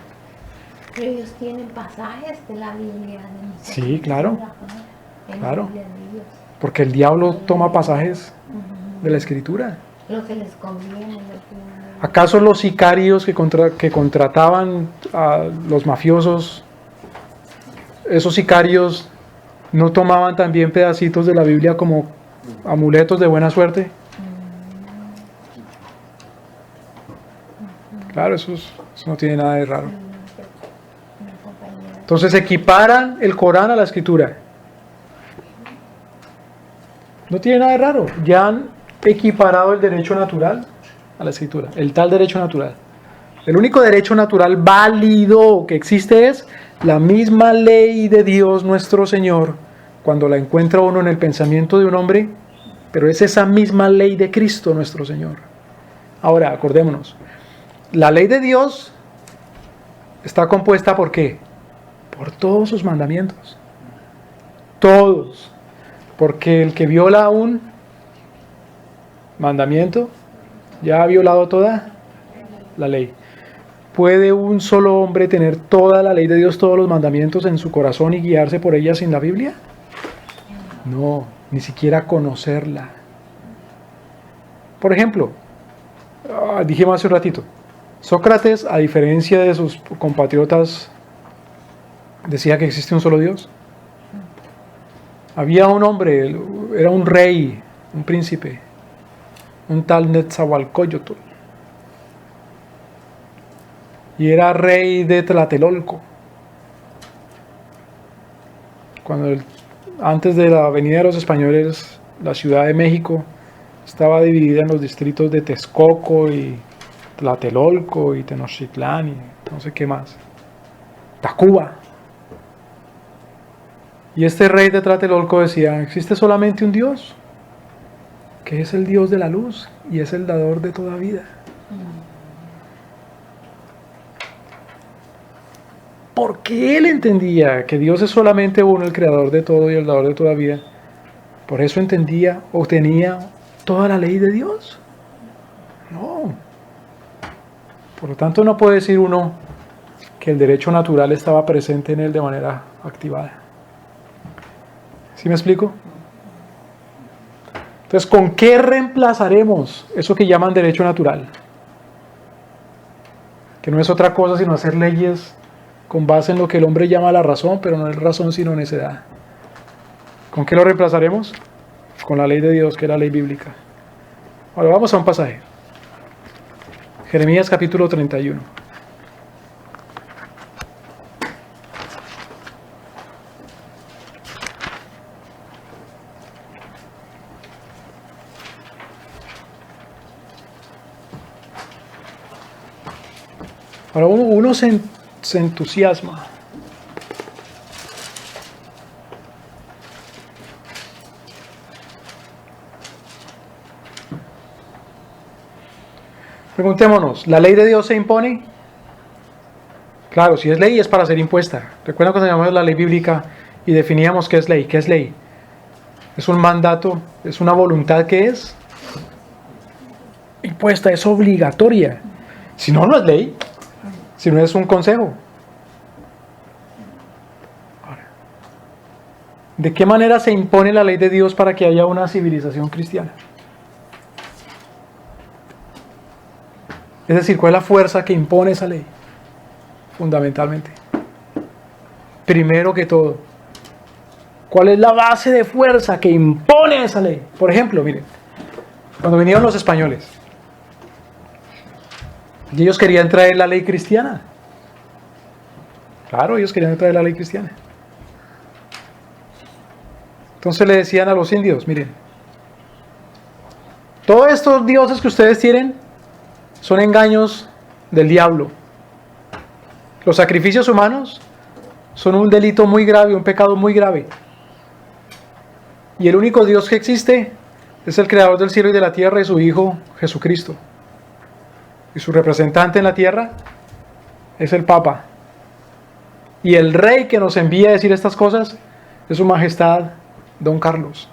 Pero ellos tienen pasajes de la Biblia. Sí, claro. Claro. Porque el diablo toma pasajes de la Escritura. Lo que les conviene. ¿Acaso los sicarios que contrataban a los mafiosos, esos sicarios no tomaban también pedacitos de la Biblia como amuletos de buena suerte? Claro, eso no tiene nada de raro. Entonces equiparan el Corán a la Escritura. No tiene nada de raro. Ya han equiparado el derecho natural a la Escritura, el tal derecho natural. El único derecho natural válido que existe es la misma ley de Dios nuestro Señor, cuando la encuentra uno en el pensamiento de un hombre, pero es esa misma ley de Cristo nuestro Señor. Ahora, acordémonos, la ley de Dios está compuesta ¿por qué? Por todos sus mandamientos. Todos. Porque el que viola un mandamiento ya ha violado toda la ley. ¿Puede un solo hombre tener toda la ley de Dios, todos los mandamientos en su corazón y guiarse por ella sin la Biblia? No, ni siquiera conocerla. Por ejemplo, dijimos hace un ratito, Sócrates, a diferencia de sus compatriotas, decía que existe un solo Dios. Había un hombre, era un rey, un príncipe, un tal Netzahualcóyotl, y era rey de Tlatelolco. Antes de la venida de los españoles, la Ciudad de México estaba dividida en los distritos de Texcoco y Tlatelolco y Tenochtitlán y no sé qué más, Tacuba. Y este rey de Tlatelolco decía: existe solamente un Dios, que es el Dios de la luz y es el dador de toda vida. Porque él entendía que Dios es solamente uno, el creador de todo y el dador de toda vida. Por eso entendía o tenía toda la ley de Dios. No. Por lo tanto, no puede decir uno que el derecho natural estaba presente en él de manera activada. ¿Sí me explico? Entonces, ¿con qué reemplazaremos eso que llaman derecho natural? Que no es otra cosa sino hacer leyes con base en lo que el hombre llama la razón, pero no es razón sino necedad. ¿Con qué lo reemplazaremos? Con la ley de Dios, que es la ley bíblica. Ahora vamos a un pasaje. Jeremías capítulo 31. Ahora uno se entusiasma. Preguntémonos, ¿la ley de Dios se impone? Claro, si es ley es para ser impuesta. Recuerda cuando llamamos la ley bíblica y definíamos qué es ley. ¿Qué es ley? Es un mandato, es una voluntad que es impuesta, es obligatoria. Si no, no es ley. Si no, es un consejo. Ahora, ¿de qué manera se impone la ley de Dios para que haya una civilización cristiana? Es decir, ¿cuál es la fuerza que impone esa ley? Fundamentalmente. Primero que todo, ¿cuál es la base de fuerza que impone esa ley? Por ejemplo, miren, cuando vinieron los españoles, y ellos querían traer la ley cristiana. Claro, ellos querían traer la ley cristiana. Entonces le decían a los indios: miren, todos estos dioses que ustedes tienen son engaños del diablo. Los sacrificios humanos son un delito muy grave, un pecado muy grave. Y el único Dios que existe es el creador del cielo y de la tierra y su Hijo Jesucristo. Y su representante en la tierra es el Papa. Y el rey que nos envía a decir estas cosas es su majestad Don Carlos.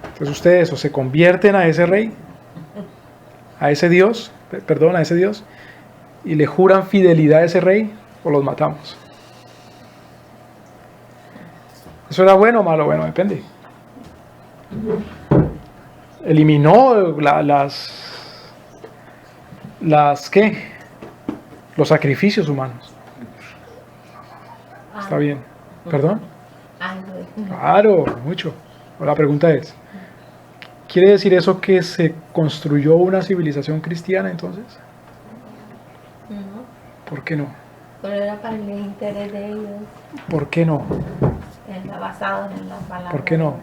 Entonces ustedes o se convierten a ese rey, a ese Dios, a ese Dios, y le juran fidelidad a ese rey, o los matamos. ¿Eso era bueno o malo? Bueno, depende. Eliminó los sacrificios humanos. Está bien. ¿Perdón? Claro, mucho. La pregunta es, ¿quiere decir eso que se construyó una civilización cristiana entonces? No, ¿Por qué no? pero era para el interés de ellos. ¿Por qué no? Está basado en las palabras. ¿Por qué no?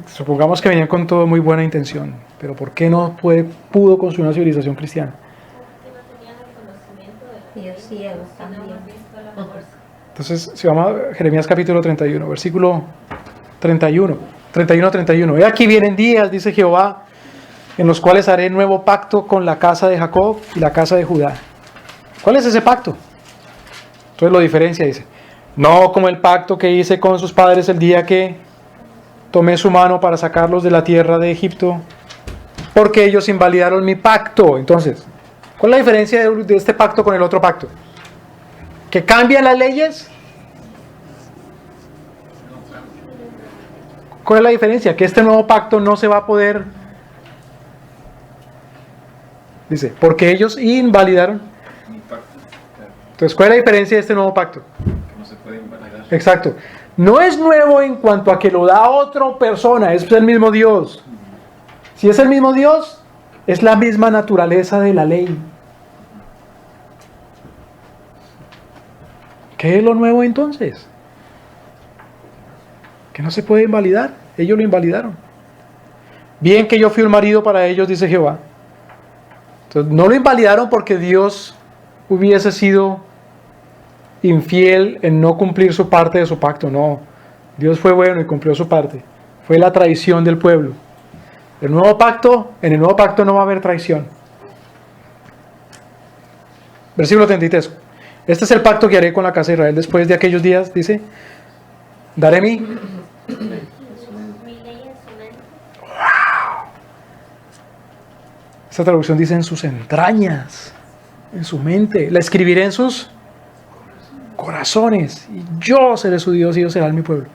Supongamos que venían con todo muy buena intención, pero ¿por qué no pudo construir una civilización cristiana? Porque no tenían el conocimiento de Y la los ciegos si no también. han visto la fuerza. Entonces, si vamos a Jeremías capítulo 31, versículo 31. He aquí vienen días, dice Jehová, en los cuales haré nuevo pacto con la casa de Jacob y la casa de Judá. ¿Cuál es ese pacto? Entonces lo diferencia, dice: no como el pacto que hice con sus padres el día que tomé su mano para sacarlos de la tierra de Egipto, porque ellos invalidaron mi pacto. Entonces, ¿cuál es la diferencia de este pacto con el otro pacto? ¿Que cambian las leyes? ¿Cuál es la diferencia? Que este nuevo pacto no se va a poder Dice, porque ellos invalidaron. Mi pacto, claro, Entonces, ¿cuál es la diferencia de este nuevo pacto? que no se puede invalidar. Exacto. No es nuevo en cuanto a que lo da otra persona, es el mismo Dios. Si es el mismo Dios, es la misma naturaleza de la ley. ¿Qué es lo nuevo entonces? Que no se puede invalidar. Ellos lo invalidaron. Bien que yo fui un marido para ellos, dice Jehová. Entonces, no lo invalidaron porque Dios hubiese sido infiel en no cumplir su parte de su pacto. No. Dios fue bueno y cumplió su parte. Fue la traición del pueblo. En el nuevo pacto no va a haber traición. Versículo 33. Este es el pacto que haré con la casa de Israel después de aquellos días, dice. Daré mi Mi ley en su mente. Esta traducción dice en sus entrañas, en su mente. La escribiré en sus corazones. Y yo seré su Dios y ellos serán mi pueblo.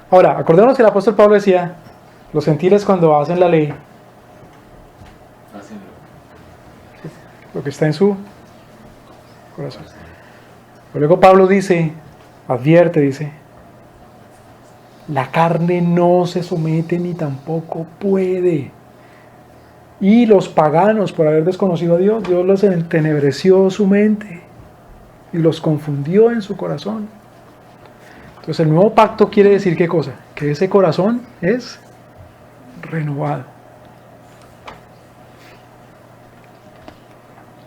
Ahora, acordémonos que el apóstol Pablo decía, los gentiles cuando hacen la ley, Hacen lo que está en su corazón. Pero luego Pablo dice, advierte, dice, la carne no se somete ni tampoco puede. Y los paganos, por haber desconocido a Dios, Dios los entenebreció su mente y los confundió en su corazón. Entonces el nuevo pacto quiere decir ¿qué cosa? Que ese corazón es renovado.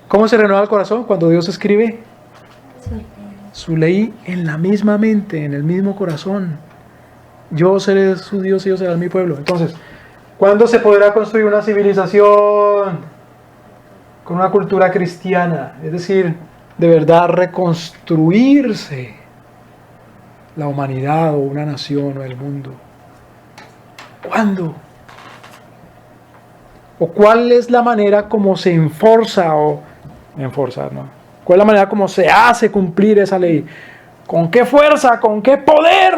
¿Cómo se renueva el corazón? Cuando Dios escribe su ley en la misma mente, en el mismo corazón. Yo seré su Dios y ellos serán mi pueblo. Entonces, ¿cuándo se podrá construir una civilización con una cultura cristiana? Es decir, de verdad reconstruirse la humanidad o una nación o el mundo. ¿Cuándo? ¿O cuál es la manera como se enforza o enforzar, ¿no? ¿Cuál es la manera como se hace cumplir esa ley? ¿Con qué fuerza? ¿Con qué poder?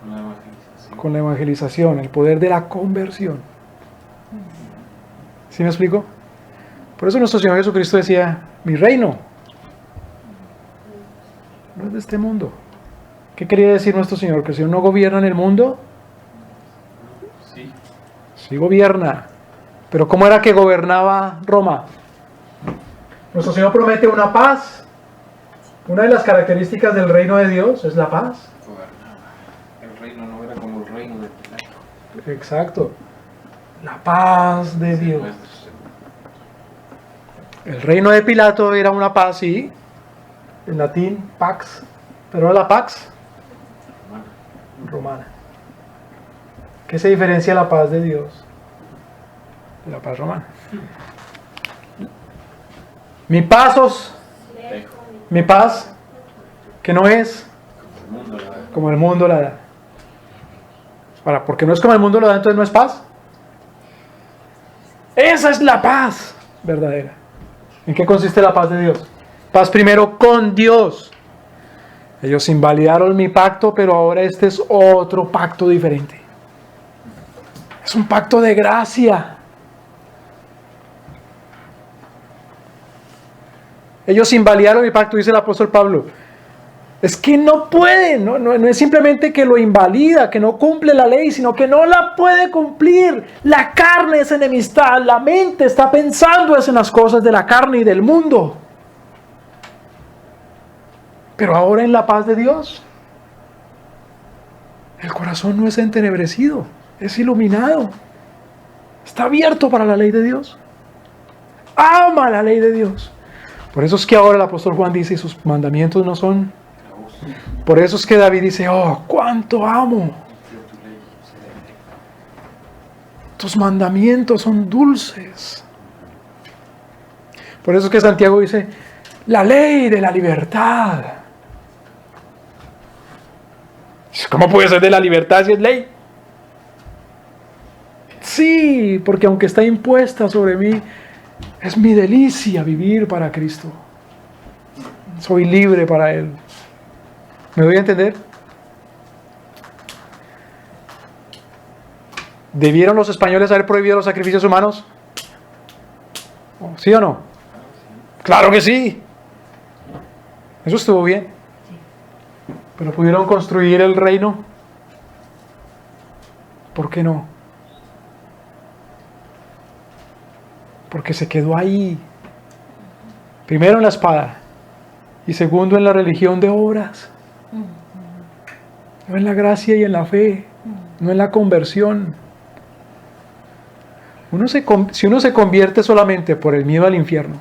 una evangelización. Con la evangelización, el poder de la conversión. ¿Sí me explico? Por eso nuestro Señor Jesucristo decía, mi reino no es de este mundo. ¿Qué quería decir nuestro Señor? ¿Que el Señor no gobierna en el mundo? Sí, Sí gobierna. Pero ¿cómo era que gobernaba Roma? Nuestro Señor promete una paz. Una de las características del reino de Dios es la paz. gobernaba. El reino no era como el reino de Pilato. Exacto. La paz de Dios. El reino de Pilato era una paz, sí. En latín, pax. Pero era la pax romana. ¿Qué se diferencia la paz de Dios de la paz romana? Mi paz, que no es El mundo la da. como el mundo la da. Ahora, porque no es como el mundo lo da, entonces no es paz. Esa es la paz verdadera. ¿En qué consiste la paz de Dios? Paz primero con Dios. Ellos invalidaron mi pacto, pero ahora este es otro pacto diferente. Es un pacto de gracia. Ellos invalidaron mi pacto, dice el apóstol Pablo. Es que no pueden, no es simplemente que lo invalida, que no cumple la ley, sino que no la puede cumplir. La carne es enemistad, la mente está pensando en las cosas de la carne y del mundo. Pero ahora en la paz de Dios, el corazón no es entenebrecido, es iluminado. Está abierto para la ley de Dios. Ama la ley de Dios. Por eso es que ahora el apóstol Juan dice, sus mandamientos no son. Por eso es que David dice, oh, cuánto amo. Tus mandamientos son dulces. Por eso es que Santiago dice, la ley de la libertad. ¿Cómo puede ser de la libertad si es ley? Sí, porque aunque está impuesta sobre mí, es mi delicia vivir para Cristo. Soy libre para Él. ¿Me doy a entender? ¿Debieron los españoles haber prohibido los sacrificios humanos? ¿Sí o no? ¡Claro que sí! Eso estuvo bien. ¿Pero pudieron construir el reino? ¿Por qué no? Porque se quedó ahí. Primero en la espada y segundo en la religión de obras. No en la gracia y en la fe, no en la conversión. Si uno se convierte solamente por el miedo al infierno,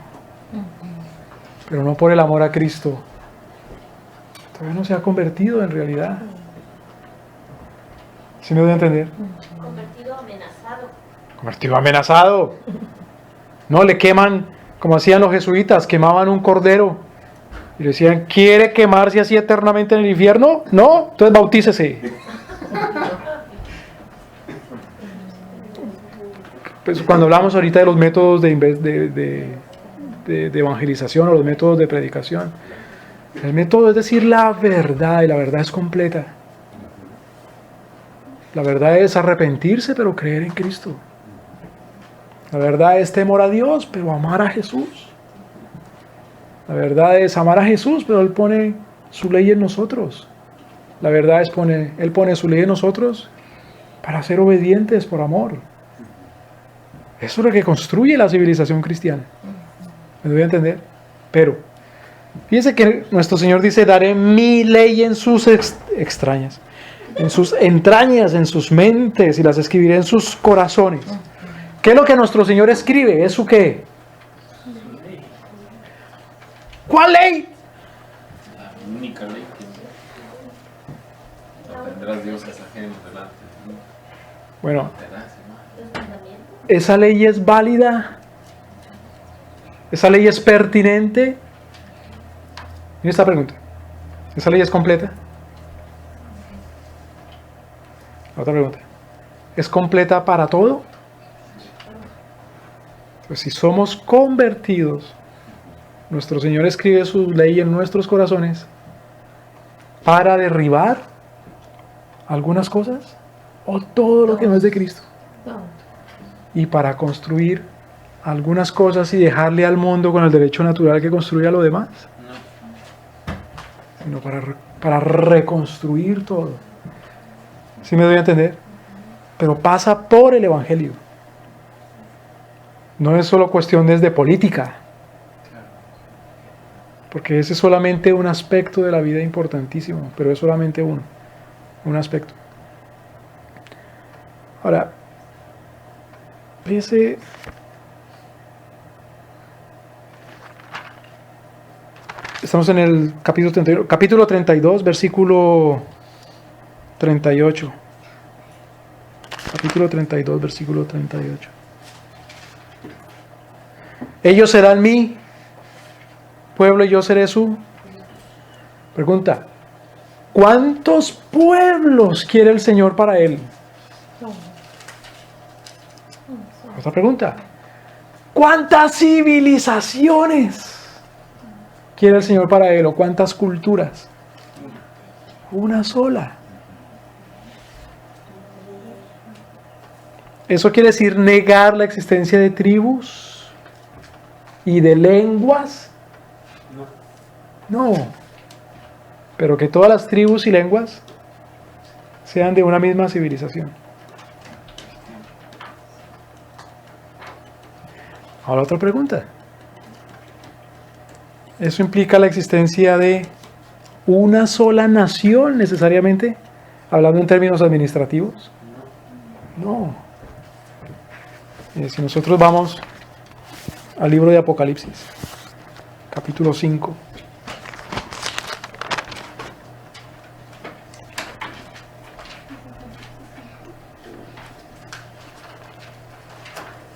pero no por el amor a Cristo, todavía no se ha convertido en realidad. ¿Sí me doy a entender? Convertido amenazado. Convertido amenazado. No, le queman, como hacían los jesuitas, quemaban un cordero. Y le decían, ¿quiere quemarse así eternamente en el infierno? No, entonces bautícese. Pues cuando hablamos ahorita de los métodos de evangelización o los métodos de predicación, el método es decir la verdad, y la verdad es completa. La verdad es arrepentirse, pero creer en Cristo. La verdad es temor a Dios, pero amar a Jesús. La verdad es amar a Jesús, pero Él pone su ley en nosotros. La verdad es Él pone su ley en nosotros para ser obedientes por amor. Eso es lo que construye la civilización cristiana. ¿Me doy a entender? Pero, fíjense que nuestro Señor dice, daré mi ley en sus extrañas, en sus entrañas, en sus mentes, y las escribiré en sus corazones. ¿Qué es lo que nuestro Señor escribe? ¿Es su qué? ¿Cuál ley? La única ley que no tendrás dioses ajenos delante. Bueno, Los mandamientos. ¿esa ley es válida? ¿Esa ley es pertinente? Mira esta pregunta. ¿Esa ley es completa? Otra pregunta. ¿Es completa para todo? Pues si somos convertidos, nuestro Señor escribe su ley en nuestros corazones para derribar algunas cosas o todo lo que no es de Cristo, y para construir algunas cosas y dejarle al mundo con el derecho natural que construya lo demás, sino para reconstruir todo. ¿Sí me doy a entender? Pero pasa por el Evangelio. No es solo cuestiones de política, porque ese es solamente un aspecto de la vida importantísimo, pero es solamente un aspecto. Ahora, fíjese, estamos en el capítulo 32, versículo 38. Capítulo 32, versículo 38. Ellos serán mi pueblo y yo seré su. Pregunta: ¿cuántos pueblos quiere el Señor para él? Otra pregunta: ¿cuántas civilizaciones quiere el Señor para él? ¿O cuántas culturas? Una sola. ¿Eso quiere decir negar la existencia de tribus y de lenguas? No. Pero que todas las tribus y lenguas sean de una misma civilización. Ahora otra pregunta. ¿Eso implica la existencia de una sola nación necesariamente? Hablando en términos administrativos. No. Si nosotros vamos al libro de Apocalipsis, capítulo 5.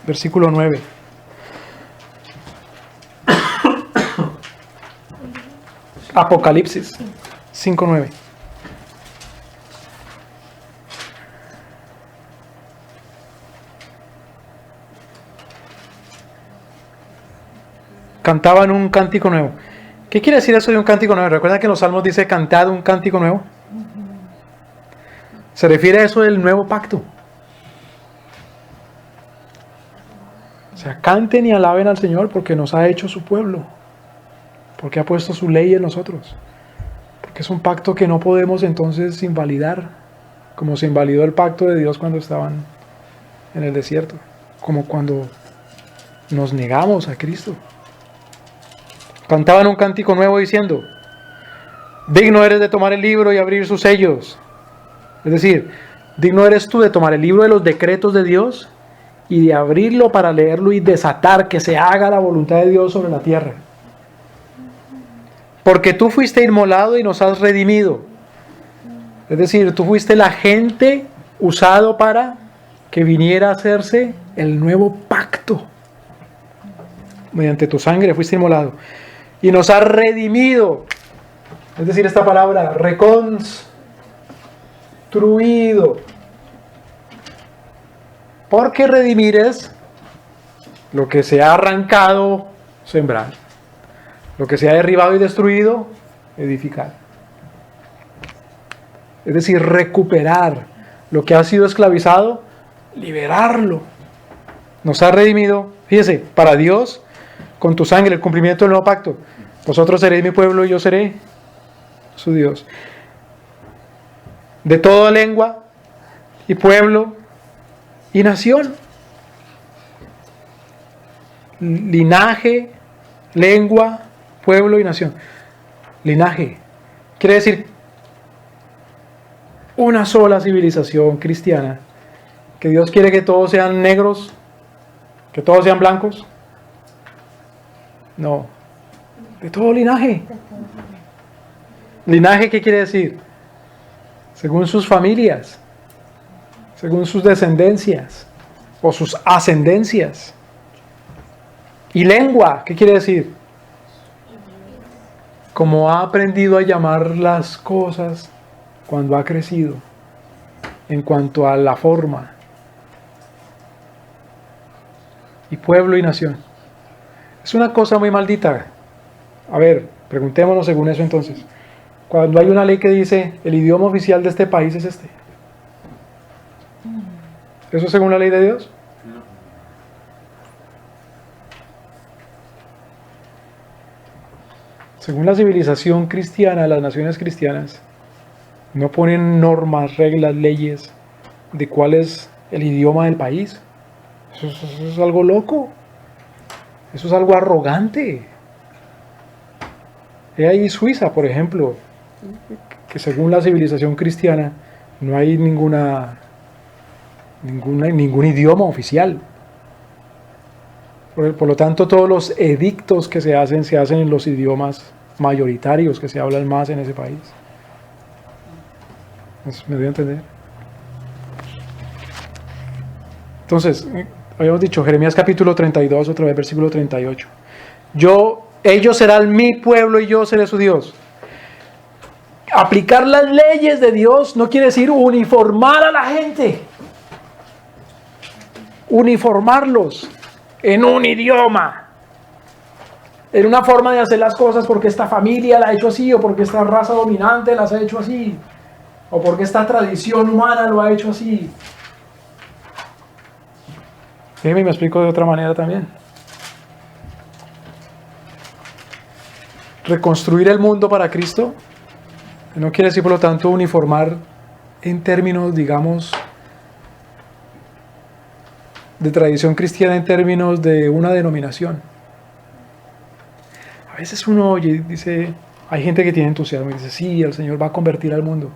Versículo 9. Apocalipsis 5:9. Cantaban un cántico nuevo. ¿Qué quiere decir eso de un cántico nuevo? ¿Recuerdan que en los Salmos dice cantad un cántico nuevo? Se refiere a eso del nuevo pacto. sea, canten y alaben al Señor porque nos ha hecho su pueblo, porque ha puesto su ley en nosotros, porque es un pacto que no podemos entonces invalidar, como se invalidó el pacto de Dios cuando estaban en el desierto, como cuando nos negamos a Cristo. Cantaban un cántico nuevo diciendo: digno eres de tomar el libro y abrir sus sellos. Es decir, digno eres tú de tomar el libro de los decretos de Dios y de abrirlo para leerlo y desatar que se haga la voluntad de Dios sobre la tierra. Porque tú fuiste inmolado y nos has redimido. Es decir, tú fuiste el agente usado para que viniera a hacerse el nuevo pacto. Mediante tu sangre fuiste inmolado. Y nos has redimido. Es decir, esta palabra, reconstruido. Porque redimir es lo que se ha arrancado, sembrar. Lo que se ha derribado y destruido, edificar. Es decir, recuperar lo que ha sido esclavizado, liberarlo. Nos ha redimido, fíjese, para Dios, con tu sangre, el cumplimiento del nuevo pacto. Vosotros seréis mi pueblo y yo seré su Dios. De toda lengua y pueblo y nación. Linaje, lengua, pueblo y nación. Linaje quiere decir una sola civilización cristiana, que Dios quiere que todos sean negros, que todos sean blancos. No, de todo linaje. Linaje, ¿qué quiere decir? Según sus familias, según sus descendencias o sus ascendencias. Y lengua, ¿qué quiere decir? Como ha aprendido a llamar las cosas cuando ha crecido, en cuanto a la forma. Y pueblo y nación. Es una cosa muy maldita. A ver, preguntémonos según eso entonces. Cuando hay una ley que dice el idioma oficial de este país es este, ¿eso es según la ley de Dios? Según la civilización cristiana, las naciones cristianas no ponen normas, reglas, leyes de cuál es el idioma del país. Eso es algo loco. Eso es algo arrogante. He ahí Suiza, por ejemplo, que según la civilización cristiana no hay ningún idioma oficial. Por lo tanto, todos los edictos que se hacen en los idiomas mayoritarios que se hablan más en ese país. ¿Me doy a entender? Entonces, habíamos dicho Jeremías capítulo 32, otra vez versículo 38. Ellos serán mi pueblo y yo seré su Dios. Aplicar las leyes de Dios no quiere decir uniformar a la gente. Uniformarlos en un idioma, en una forma de hacer las cosas porque esta familia la ha hecho así, o porque esta raza dominante las ha hecho así, o porque esta tradición humana lo ha hecho así. Déjeme me explico de otra manera también. Reconstruir el mundo para Cristo no quiere decir, por lo tanto, uniformar en términos, digamos, de tradición cristiana, en términos de una denominación. A veces uno oye y dice, hay gente que tiene entusiasmo y dice, sí, el Señor va a convertir al mundo.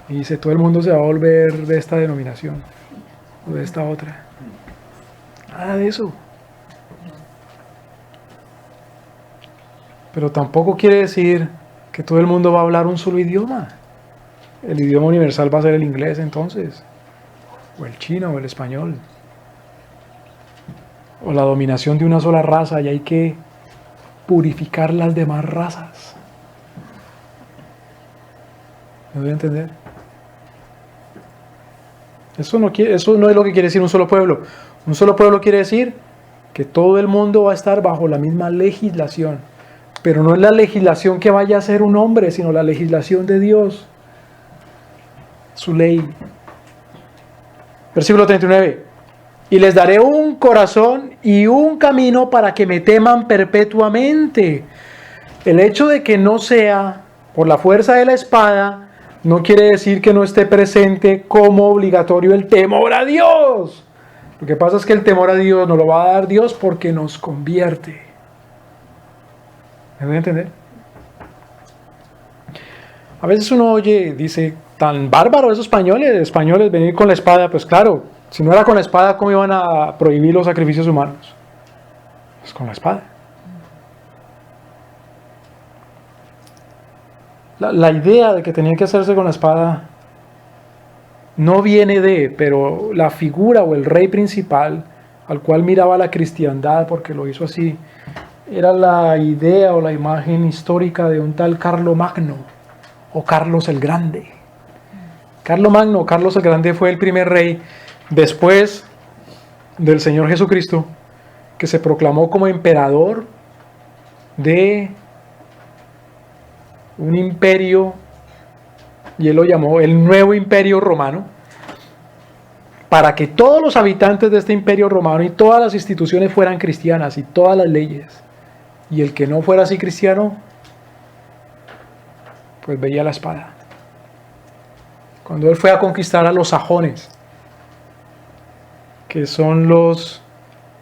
Y dice, todo el mundo se va a volver de esta denominación o de esta otra. Nada de eso. Pero tampoco quiere decir que todo el mundo va a hablar un solo idioma. El idioma universal va a ser el inglés entonces, o el chino, o el español, o la dominación de una sola raza, y hay que purificar las demás razas. ¿Me voy a entender? Eso no es lo que quiere decir un solo pueblo. Un solo pueblo quiere decir que todo el mundo va a estar bajo la misma legislación. Pero no es la legislación que vaya a ser un hombre, sino la legislación de Dios. Su ley. Versículo 39. y les daré un corazón y un camino para que me teman perpetuamente. El hecho de que no sea por la fuerza de la espada no quiere decir que no esté presente como obligatorio el temor a Dios. Lo que pasa es que el temor a Dios nos lo va a dar Dios porque nos convierte. ¿Me voy a entender? A veces uno oye, dice, tan bárbaro esos españoles venir con la espada. Pues claro, si no era con la espada, ¿cómo iban a prohibir los sacrificios humanos? Pues con la espada. La idea de que tenía que hacerse con la espada no viene de, pero la figura o el rey principal al cual miraba la cristiandad, porque lo hizo así, era la idea o la imagen histórica de un tal Carlomagno o Carlos el Grande. Carlomagno, Carlos el Grande, fue el primer rey después del Señor Jesucristo que se proclamó como emperador de un imperio, y él lo llamó el nuevo imperio romano, para que todos los habitantes de este imperio romano y todas las instituciones fueran cristianas y todas las leyes, y el que no fuera así cristiano pues veía la espada. Cuando él fue a conquistar a los sajones, que son los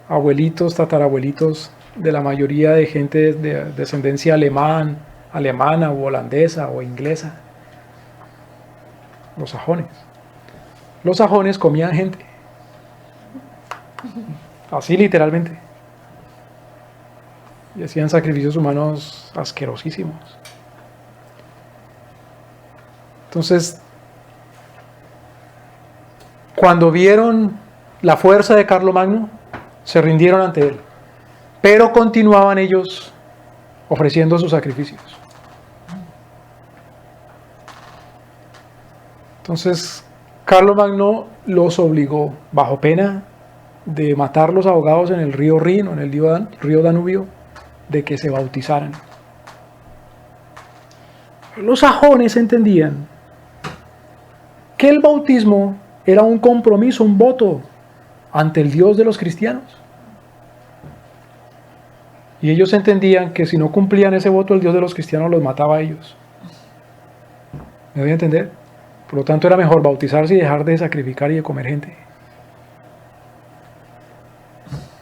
abuelitos, tatarabuelitos de la mayoría de gente de descendencia alemana o holandesa o inglesa, los sajones. Los sajones comían gente, así literalmente, y hacían sacrificios humanos asquerosísimos. Entonces, cuando vieron la fuerza de Carlomagno, se rindieron ante él, pero continuaban ellos ofreciendo sus sacrificios. Entonces, Carlomagno los obligó, bajo pena de matar los ahogados en el río Rin o en el río Danubio, de que se bautizaran. Los sajones entendían que el bautismo era un compromiso, un voto ante el Dios de los cristianos. Y ellos entendían que si no cumplían ese voto, el Dios de los cristianos los mataba a ellos. ¿Me voy a entender? Por lo tanto, era mejor bautizarse y dejar de sacrificar y de comer gente.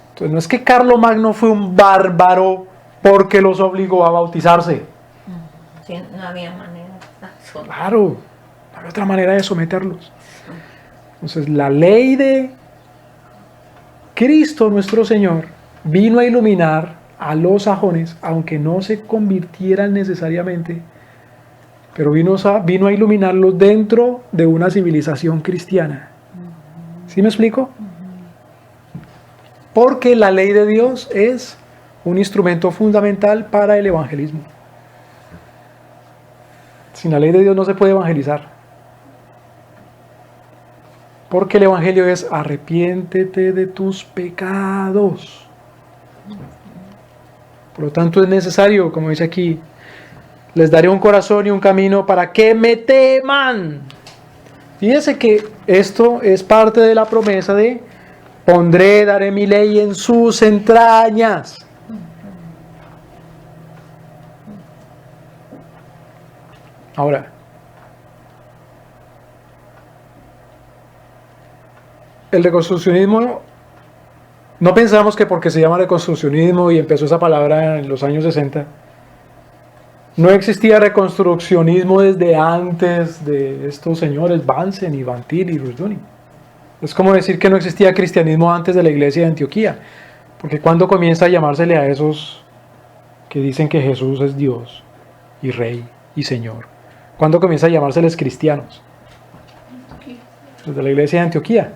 Entonces, no es que Carlomagno fue un bárbaro porque los obligó a bautizarse. Sí, no había manera. Claro, no había otra manera de someterlos. Entonces, la ley de Cristo nuestro Señor vino a iluminar a los sajones, aunque no se convirtieran necesariamente, pero vino a iluminarlos dentro de una civilización cristiana. ¿Sí me explico? Porque la ley de Dios es un instrumento fundamental para el evangelismo. Sin la ley de Dios no se puede evangelizar. Porque el evangelio es arrepiéntete de tus pecados. Por lo tanto es necesario, como dice aquí, les daré un corazón y un camino para que me teman. Fíjense que esto es parte de la promesa de daré mi ley en sus entrañas. Ahora, el reconstruccionismo, no pensamos que porque se llama reconstruccionismo y empezó esa palabra en los años 60, no existía reconstruccionismo desde antes de estos señores Bansen y Bantil y Rushduni. Es como decir que no existía cristianismo antes de la iglesia de Antioquía, porque cuando comienza a llamársele a esos que dicen que Jesús es Dios y Rey y Señor, ¿cuándo comienza a llamárseles cristianos? Desde la iglesia de Antioquía.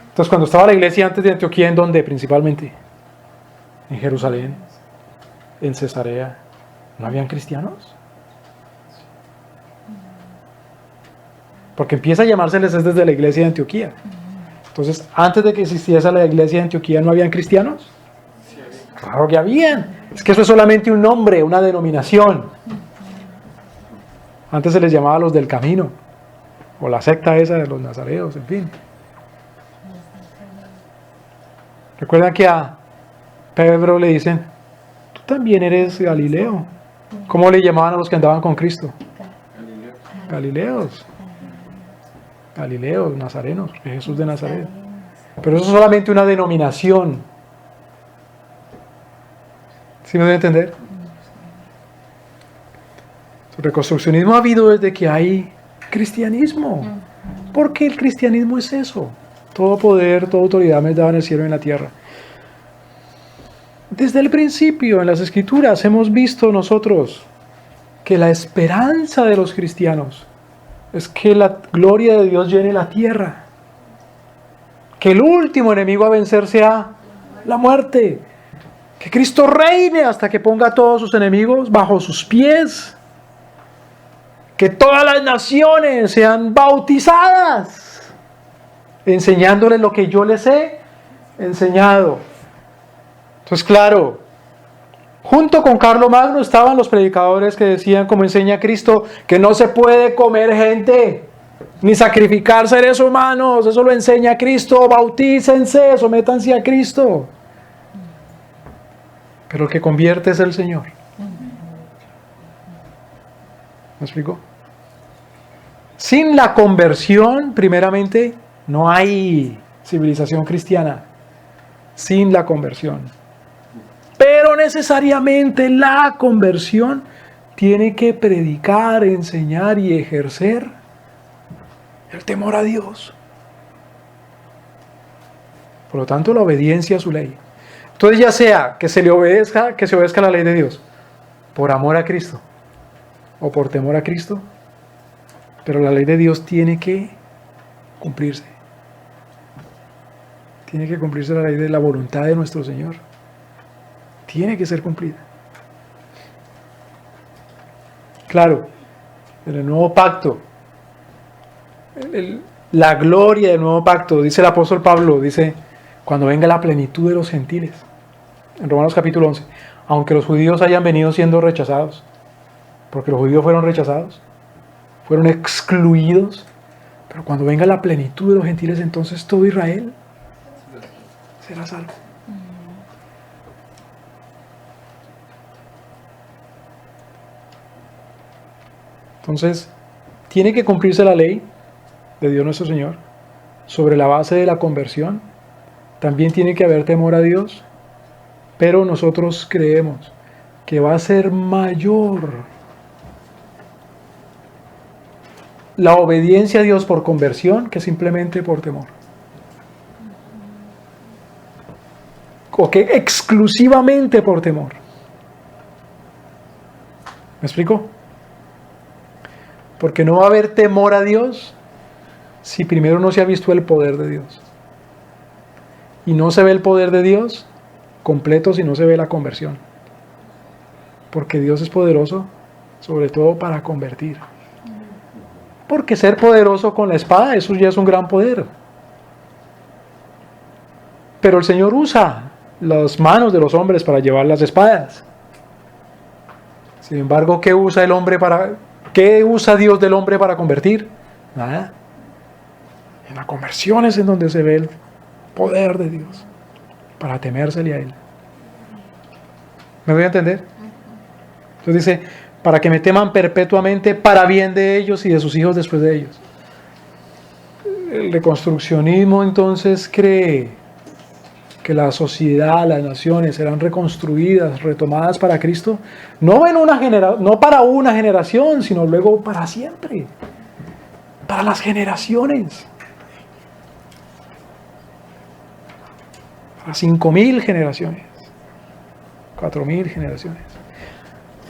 Entonces, cuando estaba la iglesia antes de Antioquía, ¿en dónde principalmente? En Jerusalén, en Cesarea. ¿No habían cristianos? Porque empieza a llamárseles es desde la iglesia de Antioquía. Entonces, antes de que existiese la iglesia de Antioquía, ¿no habían cristianos? Claro que habían. Es que eso es solamente un nombre, una denominación. Antes se les llamaba los del camino, o la secta esa de los nazareos, en fin. Recuerdan que a Pedro le dicen, tú también eres Galileo. ¿Cómo le llamaban a los que andaban con Cristo? Galileos. Galileos, nazarenos, Jesús de Nazaret. Pero eso es solamente una denominación. ¿Sí me debe entender? El reconstruccionismo ha habido desde que hay cristianismo. Porque el cristianismo es eso. Todo poder, toda autoridad me es dada en el cielo y en la tierra. Desde el principio, en las Escrituras, hemos visto nosotros que la esperanza de los cristianos es que la gloria de Dios llene la tierra. Que el último enemigo a vencer sea la muerte. Que Cristo reine hasta que ponga a todos sus enemigos bajo sus pies. Que todas las naciones sean bautizadas, enseñándoles lo que yo les he enseñado. Entonces, claro, junto con Carlomagno estaban los predicadores que decían, como enseña Cristo, que no se puede comer gente, ni sacrificar seres humanos. Eso lo enseña Cristo. Bautícense, sométanse a Cristo. Pero el que convierte es el Señor. ¿Me explico? Sin la conversión, primeramente, no hay civilización cristiana. Sin la conversión. Pero necesariamente la conversión tiene que predicar, enseñar y ejercer el temor a Dios. Por lo tanto, la obediencia a su ley. Entonces, ya sea que se le obedezca, que se obedezca la ley de Dios, por amor a Cristo o por temor a Cristo, pero la ley de Dios tiene que cumplirse. Tiene que cumplirse la ley de la voluntad de nuestro Señor. Tiene que ser cumplida. Claro, en el nuevo pacto, la gloria del nuevo pacto, dice el apóstol Pablo, dice, cuando venga la plenitud de los gentiles, en Romanos capítulo 11, aunque los judíos hayan venido siendo rechazados, porque los judíos fueron rechazados, fueron excluidos, pero cuando venga la plenitud de los gentiles, entonces todo Israel será salvo. Entonces, tiene que cumplirse la ley de Dios nuestro Señor sobre la base de la conversión. También tiene que haber temor a Dios, pero nosotros creemos que va a ser mayor la obediencia a Dios por conversión que simplemente por temor. O que exclusivamente por temor. ¿Me explico? Porque no va a haber temor a Dios si primero no se ha visto el poder de Dios. Y no se ve el poder de Dios completo si no se ve la conversión. Porque Dios es poderoso, sobre todo para convertir. Porque ser poderoso con la espada, eso ya es un gran poder. Pero el Señor usa las manos de los hombres para llevar las espadas. Sin embargo, ¿qué usa Dios del hombre para convertir? Nada. En la conversión es en donde se ve el poder de Dios para temérsele a Él. ¿Me voy a entender? Entonces dice, para que me teman perpetuamente para bien de ellos y de sus hijos después de ellos. El reconstruccionismo entonces cree que la sociedad, las naciones serán reconstruidas, retomadas para Cristo, no para una generación, sino luego para siempre, para las generaciones, para 5.000 generaciones, 4.000 generaciones.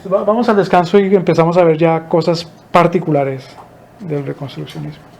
Vamos al descanso y empezamos a ver ya cosas particulares del reconstruccionismo.